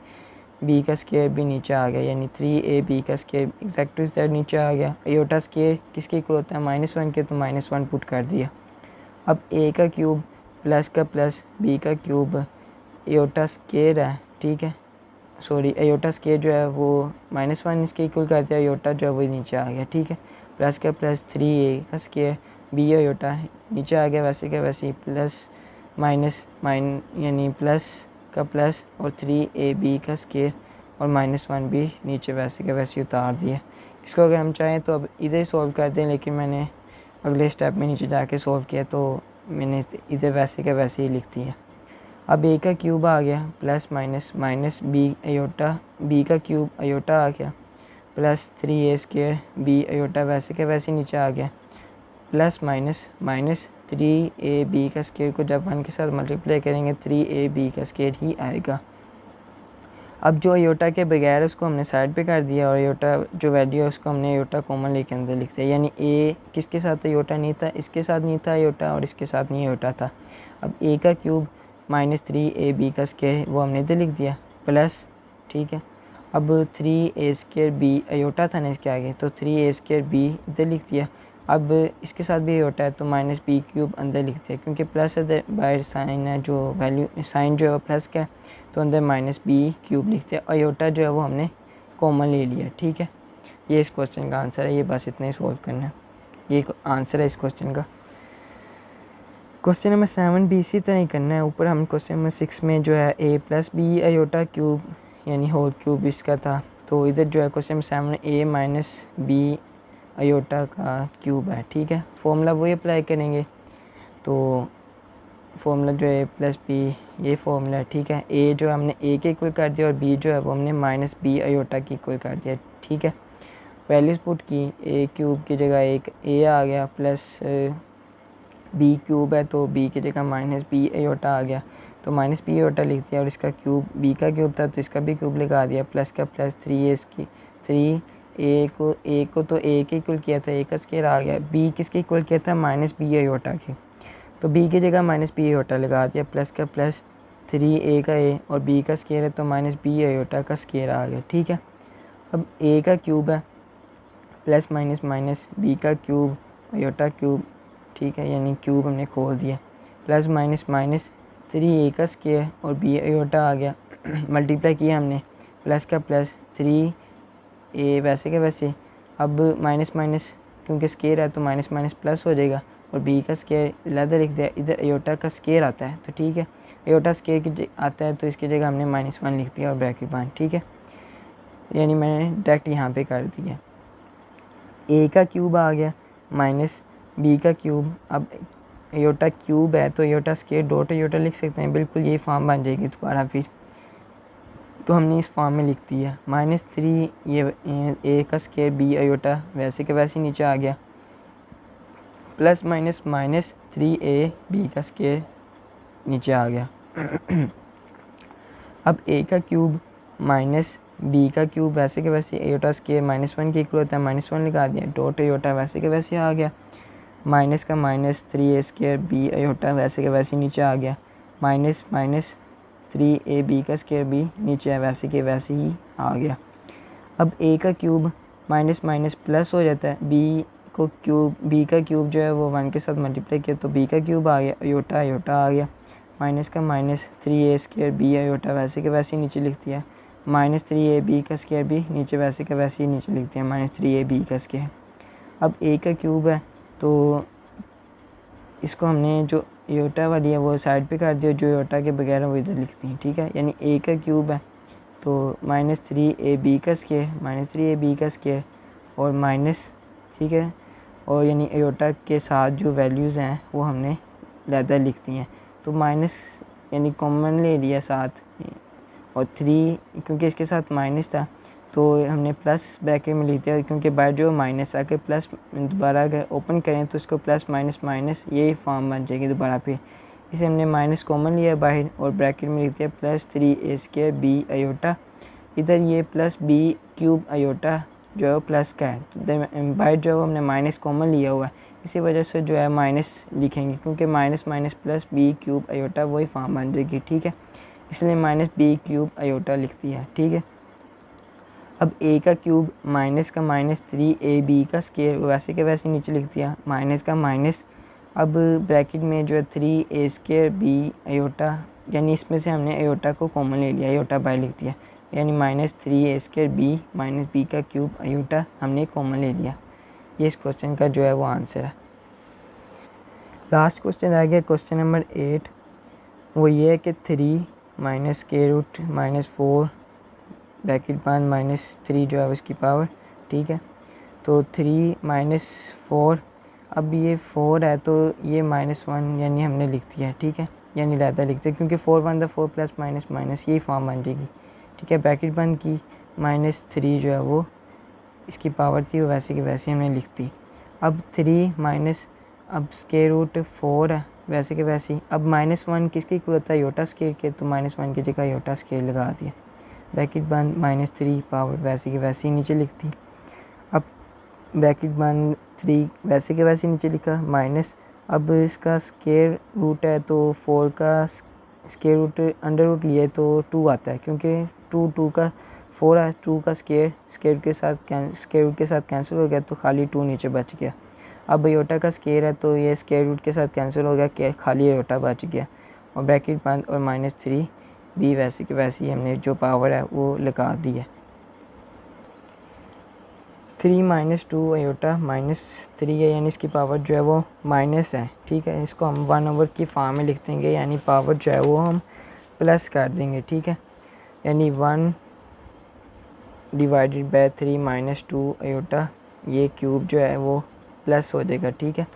बी का स्केयर भी नीचे आ गया, यानी 3 ए बी का स्केयर एग्जैक्ट टू एग्जैक्ट नीचे आ गया। आयोटा स्केयर किसके इक्वल होता है -1 के, तो -1 पुट कर दिया। अब ए का क्यूब प्लस का प्लस बी का क्यूब, आयोटा स्केयर है, ठीक है, सॉरी आयोटा स्केयर जो है वो -1 इसके इक्वल कर दिया, आयोटा जो है वो नीचे आ गया, ठीक है, प्लस का प्लस, 3 ए का स्केयर बी आयोटा नीचे आ गया वैसे के वैसे, प्लस माइनस यानी प्लस का प्लस और 3 ए बी का स्केयर और -1 भी नीचे वैसे के वैसे उतार दिए। इसको अगर हम चाहें तो अब इधर ही सॉल्व कर दें, लेकिन मैंने अगले स्टेप में नीचे जाके सॉल्व किया तो मैंने इधर वैसे के वैसे ही लिख दिया। अब ए का क्यूब आ गया plus minus minus b iota, b का क्यूब आयोटा आ गया, plus 3 a square b iota वैसे के वैसे नीचे आ गया, plus minus minus 3 a b का स्केयर को जब 1 के साथ मल्टीप्लाई करेंगे 3 ए बी का स्केयर ही आएगा। अब जो आयोटा के बगैर उसको हमने साइड पे कर दिया और आयोटा जो वैल्यू है उसको हमने आयोटा कॉमन लेके अंदर लिख दिया, यानी ए किसके साथ आयोटा नहीं था, इसके साथ नहीं था आयोटा और इसके साथ नहीं आयोटा था। अब ए का क्यूब -3 ए बी का स्केयर वो हमने इधर लिख दिया प्लस, ठीक है, अब 3 ए स्केयर बी आयोटा था ना इसके आगे, तो 3 ए स्केयर बी इधर लिख दिया। अब इसके साथ भी आयोटा है तो -b क्यूब अंदर लिख दिया, क्योंकि प्लस बाहर साइन है, जो वैल्यू साइन जो है वो प्लस का है तो अंदर -b क्यूब लिख दिया। आयोटा जो है वो हमने कॉमन ले लिया, ठीक है। ये इस क्वेश्चन का आंसर है, ये बस इतना ही सॉल्व करना है, ये आंसर है इस क्वेश्चन का। क्वेश्चन नंबर 7 भी इसी तरह ही करना है। ऊपर हम क्वेश्चन नंबर 6 में जो है a plus b iota cube यानी होल क्यूब इसका था, तो इधर जो है क्वेश्चन नंबर 7 में a माइनस बी आयोटा का क्यूब है, ठीक है। फॉर्मूला वही अप्लाई करेंगे, तो फॉर्मूला जो है प्लस बी ये फॉर्मूला है, ठीक है। a जो हमने a के इक्वल कर दिया और b जो है वो हमने -b आयोटा की इक्वल कर दिया, ठीक है। वैल्यूज पुट की, a क्यूब की जगह एक a आ गया प्लस बी क्यूब है तो बी की जगह -b आयोटा आ गया, तो -b आयोटा लिख दिया और इसका क्यूब b का क्यूब था तो इसका भी क्यूब लगा दिया, प्लस का प्लस 3 ए को तो a के इक्वल किया था, a का स्केयर आ गया, b किसके इक्वल किया था -b आयोटा के, तो b की जगह -b आयोटा लगा दिया, प्लस का प्लस 3 a का a और b का स्केयर है तो -b आयोटा का स्केयर आ गया, ठीक है। अब a का क्यूब है प्लस माइनस माइनस b का क्यूब आयोटा क्यूब, ठीक है, यानी क्यूब हमने खोल दिया, प्लस माइनस माइनस 3 a का स्केयर और b आयोटा आ गया मल्टीप्लाई किया हमने, प्लस का प्लस 3 a वैसे के वैसे, अब माइनस माइनस क्योंकि स्केयर है तो माइनस माइनस प्लस हो जाएगा और b का स्केयर इधर लिख दिया, इधर आयोटा का स्केयर आता है तो ठीक है, आयोटा स्केयर की आता है तो इसकी जगह हमने -1 लिख दिया और ब्रैकेट बंद, ठीक है, यानी मैंने डायरेक्ट यहाँ पे कर दिया। a का क्यूब आ गया माइनस b का क्यूब, अब आयोटा क्यूब है तो आयोटा स्केयर डॉट आयोटा लिख सकते हैं, बिल्कुल ये फॉर्म बन जाएगी दोबारा फिर, तो हमने इस फॉर्म में लिख दिया -3 ये a का स्केयर b आयोटा वैसे के वैसे नीचे आ गया, प्लस माइनस -3 a b का स्केयर नीचे आ गया अब a का क्यूब माइनस b का क्यूब वैसे के वैसे आयोटा स्केयर -1 के इक्वल होता है, -1 लगा दिया, डॉट आयोटा वैसे के वैसे आ गया, माइनस का -3 a स्केयर b आयोटा वैसे के वैसे नीचे आ गया, -3 a b का स्केयर भी नीचे है वैसे के वैसे ही आ गया। अब a का क्यूब माइनस माइनस प्लस हो जाता है, b का क्यूब जो है वो 1 के साथ मल्टीप्लाई किया तो b का क्यूब आ गया, आयोटा आयोटा आ गया, माइनस का -3 a स्केयर b आयोटा वैसे के वैसे नीचे लिख दिया, -3ab का स्क्वायर भी नीचे वैसे का वैसे ही नीचे लिखते हैं -3ab का स्क्वायर। अब a का क्यूब है तो इसको हमने जो एयोटा वाली है वो साइड पे कर दिया, जो एयोटा के बगैर है वो इधर लिखती हैं, ठीक है। यानी a का क्यूब है तो -3ab का स्क्वायर, -3ab का स्क्वायर और माइनस, ठीक है, और यानी एयोटा के साथ जो वैल्यूज़ हैं वो हमने लैदर लिखती हैं। तो माइनस यानी कॉमन ले लिया साथ, और 3 क्योंकि इसके साथ माइनस था तो हमने प्लस ब्रैकेट में लिख दिया, क्योंकि बाहर जो माइनस आके प्लस दोबारा अगर ओपन करें तो इसको प्लस माइनस माइनस यही फॉर्म बन जाएगी दोबारा फिर। इसे हमने माइनस कॉमन लिया बाहर और ब्रैकेट में लिख दिया +3a² b अयोटा। इधर ये +b³ अयोटा जो है प्लस का है, तो बाहर जो है हमने माइनस कॉमन लिया हुआ है, इसी वजह से जो है माइनस लिखेंगे, क्योंकि minus minus plus b³ iota वही फॉर्म बन जाएगी, ठीक है। इसलिए -b³ अयोटा लिखती है, ठीक है। अब a का क्यूब माइनस का -3ab का स्क्वायर वैसे के वैसे नीचे लिख दिया, माइनस का माइनस, अब ब्रैकेट में जो है 3a² b अयोटा, यानी इसमें से हमने अयोटा को कॉमन ले लिया, अयोटा बाहर लिख दिया, यानी -3a² b माइनस b का क्यूब अयोटा हमने कॉमन ले लिया। ये इस क्वेश्चन का जो है वो आंसर है। लास्ट क्वेश्चन रह गया क्वेश्चन नंबर 8। वो ये है कि 3 -√-4 ब्रैकेट बंद -3 जो है उसकी पावर, ठीक है। तो 3 -4, अब ये 4 है तो ये -1 यानी हमने लिख दिया है, ठीक है, यानी लहदा लिखते हैं, क्योंकि 4 1 4 प्लस माइनस माइनस यही फॉर्म बन जाएगी, ठीक है। ब्रैकेट बंद की -3 जो है वो इसकी पावर थी, वो वैसे की वैसे हमने लिख दी। अब 3 माइनस, अब √4 है वैसे के वैसे ही। अब -1 किसकी इक्वल होता है, योटा स्केयर के, तो -1 की जगह योटा स्केयर लगा दिया, ब्रैकेट बंद -3 पावर वैसे की वैसे ही नीचे लिखती। अब ब्रैकेट बंद 3 वैसे के वैसे नीचे लिखा माइनस, अब इसका स्केयर रूट है तो 4 का स्केयर रूट अंडर रूट लिए तो 2 आता है, क्योंकि 2 का 4 है, 2 का स्केयर स्केयर रूट के साथ कैंसिल हो गया तो खाली 2 नीचे बच गया। अब अयोटा का स्केयर है तो ये स्केयर रूट के साथ कैंसिल हो गया, खाली अयोटा बच गया, और ब्रैकेट बंद और -3 भी वैसे कि वैसे ही हमने जो पावर है वो लगा दी है। 3 - 2 अयोटा -3 है, यानी इसकी पावर जो है वो माइनस है, ठीक है। इसको हम 1/, की फॉर्म में लिख देंगे, यानी पावर जो है वो हम प्लस कर देंगे, ठीक है। यानी 1 डिवाइडेड बाय 3 - 2 अयोटा, ये क्यूब जो है वो प्लस हो जाएगा, ठीक है।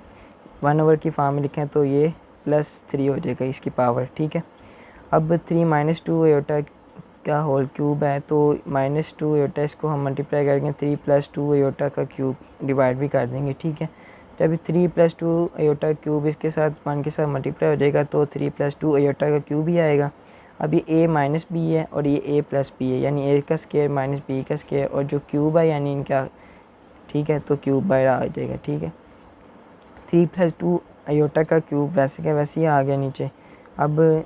1/, की फॉर्म में लिखें तो ये +3 हो जाएगा इसकी पावर, ठीक है। अब 3 - 2 अयोटा का होल क्यूब है तो -2 अयोटा, इसको हम मल्टीप्लाई करेंगे 3 + 2 अयोटा का क्यूब डिवाइड भी कर देंगे, ठीक है। जब 3 + 2 अयोटा क्यूब इसके साथ 1 के साथ मल्टीप्लाई हो जाएगा तो 3 + 2 अयोटा का क्यूब ही आएगा। अब ये a - b है और ये a + b है, यानी a का स्क्वायर -b का स्क्वायर, और जो क्यूब है यानी इनका, ठीक है, तो क्यूब बाहर आ जाएगा, ठीक है। 3 + 2 अयोटा का क्यूब वैसे का वैसे ही आ गया नीचे। अब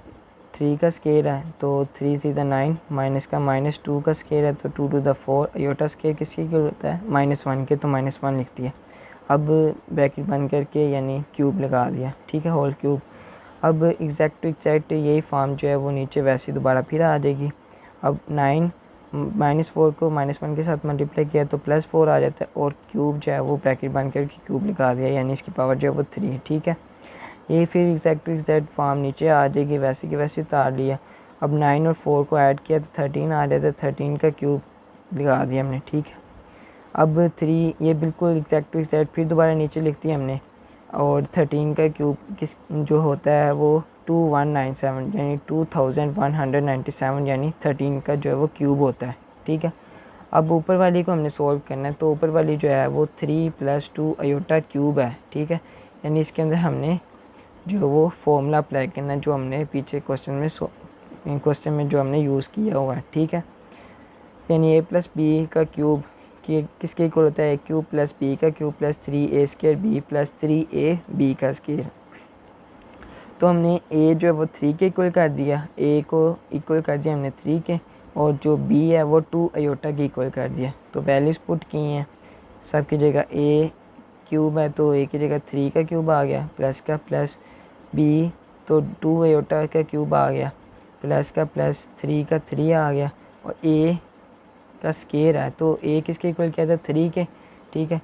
3 का स्केयर है तो 3 × 9, माइनस का -2 का स्केयर है तो 2 × 4, अयोटा स्केयर किसकी होता है -1 के, तो -1 लिख दिया। अब ब्रैकेट बंद करके यानी क्यूब लगा दिया, ठीक है, होल क्यूब। अब एग्जैक्ट टू एग्जैक्ट यही फॉर्म जो है वो नीचे वैसे दोबारा फिर आ जाएगी। अब 9 -4 को -1 के साथ मल्टीप्लाई किया तो +4 आ जाता है, और क्यूब जो है वो ब्रैकेट बंद करके क्यूब लगा दिया, यानी इसकी पावर जो है वो 3 है, ठीक है। ये फिर एग्जैक्ट टू एग्जैक्ट फॉर्म नीचे आ जाएगी, वैसे की वैसे उतार लिया। अब 9 और 4 को ऐड किया तो 13 आ जाता है, 13 का क्यूब लगा दिया हमने, ठीक है। अब 3 ये बिल्कुल एग्जैक्ट टू एग्जैक्ट फिर दोबारा नीचे लिख दिया हमने, और 13 का क्यूब किस जो होता है वो 2197, यानी 2197, यानी 13 का जो है वो क्यूब होता है, ठीक है। अब ऊपर वाली को हमने सॉल्व करना है, तो ऊपर वाली जो है वो 3 + 2 अयोटा क्यूब है, ठीक है। यानी इसके अंदर हमने जो वो फॉर्मूला अप्लाई करना है जो हमने पीछे क्वेश्चन में जो हमने यूज़ किया हुआ है, ठीक है। यानी a + b का क्यूब किसके इक्वल होता है, a³ + b का क्यूब + 3a² b + 3ab का स्क्वायर। तो हमने a जो है वो 3 के इक्वल कर दिया, a को इक्वल कर दिया हमने 3 के, और जो b है वो 2 अयोटा के इक्वल कर दिया। तो वैल्यूज़ पुट की हैं सब की जगह, a क्यूब है तो a की जगह 3 का क्यूब आ गया, प्लस का प्लस, b तो 2 अयोटा का क्यूब आ गया, प्लस का प्लस 3 का 3 आ गया, और ए का स्केयर है, तो ए किसके इक्वल किया था 3 के, ठीक है,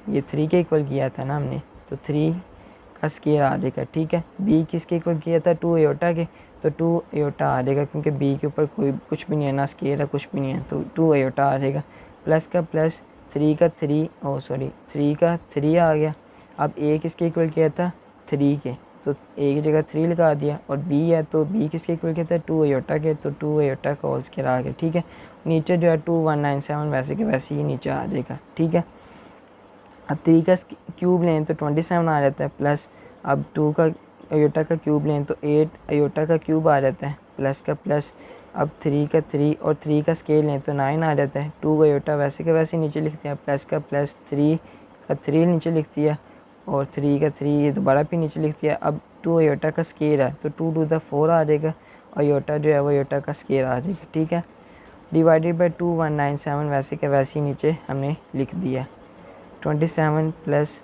ये 3 के इक्वल किया था ना हमने, तो 3 का स्केयर आ जाएगा, ठीक है। बी किसके इक्वल किया था 2 आयोटा के, तो 2 आयोटा आ जाएगा क्योंकि बी के ऊपर कोई कुछ भी नहीं है ना, स्केयर है कुछ भी नहीं है, तो 2 आयोटा आ जाएगा। प्लस का प्लस 3 का 3 3 का 3 आ गया। अब ए किसके इक्वल किया था 3 के, तो ए की जगह 3 लगा दिया, और बी है तो बी किसके इक्वल किया था 2 आयोटा के, तो 2 आयोटा का होल स्केयर आ गया, ठीक है। नीचे जो है 2197 वैसे के वैसे ही नीचे आ जाएगा, ठीक है। अब 3 का क्यूब लें तो 27 आ जाता है, प्लस अब 2 का आयोटा का क्यूब लें तो 8 आयोटा का क्यूब आ जाता है, प्लस का प्लस अब 3 का 3 और 3 का स्केल लें तो 9 आ जाता है। 2 आयोटा वैसे के वैसे नीचे लिख दिया, प्लस का प्लस 3 का 3 नीचे लिख दिया, और 3 का 3 ये दोबारा भी नीचे लिख दिया। अब 2 आयोटा का स्केल है तो 2 टू द 4 आ जाएगा, आयोटा जो है वो आयोटा का स्केल आ जाएगा, ठीक है। डिवाइडेड बाई 2197 वैसे के वैसे ही नीचे हमने लिख दिया। 27 प्लस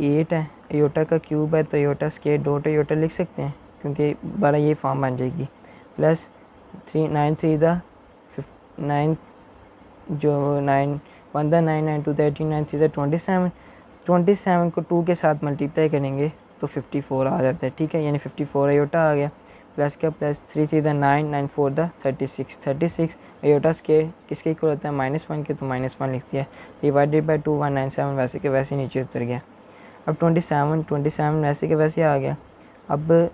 8 है, आयोटा का क्यूब है तो आयोटा स्केयर डॉट आयोटा लिख सकते हैं क्योंकि बड़ा ये फॉर्म बन जाएगी। प्लस 3 9 3 द 9 जो 9 1 द 9 9 2 द 18 9 3 द 27 27 को 2 के साथ मल्टीप्लाई करेंगे तो 54 आ जाता है, ठीक है, यानी 54 आयोटा आ गया। प्लस का plus 3 3 the 9 9 4 the 36 iota square किसके इक्वल होता है -1 के, तो -1 लिख दिया। डिवाइडेड बाई 2197 वैसे के वैसे नीचे उतर गया। अब 27 वैसे के वैसे आ गया। अब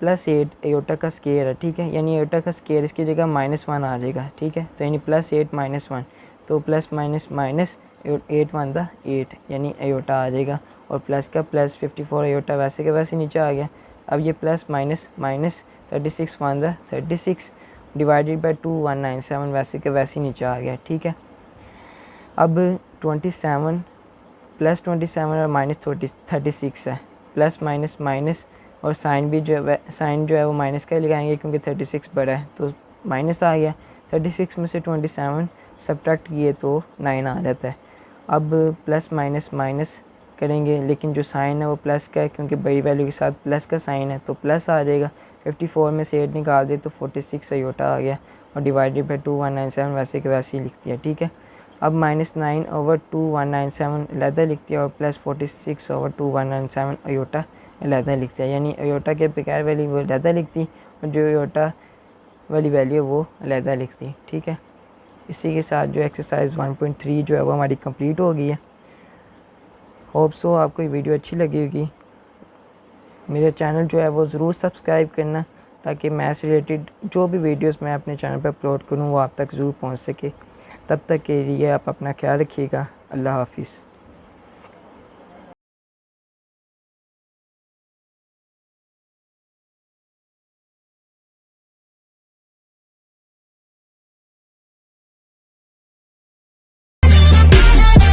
प्लस 8 आयोटा का स्केयर है, ठीक है, यानी आयोटा का स्केयर इसकी जगह -1 आ जाएगा, ठीक है, तो यानी प्लस 8 -1, तो प्लस माइनस माइनस 8 1 द 8 यानी आयोटा आ जाएगा, और प्लस का प्लस 54 आयोटा वैसे के वैसे नीचे आ गया। अब ये plus minus minus 36 1 the 36 divided by 2197 वैसे के वैसे नीचे आ गया, ठीक है। अब 27 प्लस 27 और माइनस 36 है, प्लस माइनस माइनस, और साइन भी जो है साइन जो है वो माइनस का ही लगाएंगे क्योंकि 36 बड़ा है तो माइनस आ गया। 36 में से 27 सब्ट्रैक्ट किए तो 9 आ जाता है। अब प्लस माइनस माइनस करेंगे लेकिन जो साइन है वो प्लस का है क्योंकि बड़ी वैल्यू के साथ प्लस का साइन है तो प्लस आ जाएगा। 54 में से 8 निकाल दे तो 46 आयोटा आ गया, और डिवाइडेड बाई 2197 वैसे के वैसे ही लिख दिया, ठीक है। अब -9 ओवर 2197 अलहदा लिख दिया, और प्लस 46 ओवर 2197 आयोटा अलहदा लिख दिया, यानी आयोटा के बगैर वैल्यू वो अलहदा लिख दी और जो आयोटा वाली वैल्यू है वो अलहदा लिख दी, ठीक है। इसी के साथ जो एक्सरसाइज 1.3 जो है वो हमारी कंप्लीट हो गई है। होप सो आपको ये वीडियो अच्छी लगी होगी। मेरा चैनल जो है वो ज़रूर सब्सक्राइब करना ताकि मैथ्स से रिलेटेड जो भी वीडियोस मैं अपने चैनल पर अपलोड करूँ वो आप तक ज़रूर पहुँच सके। तब तक के लिए आप अपना ख्याल रखिएगा। अल्लाह हाफिज़।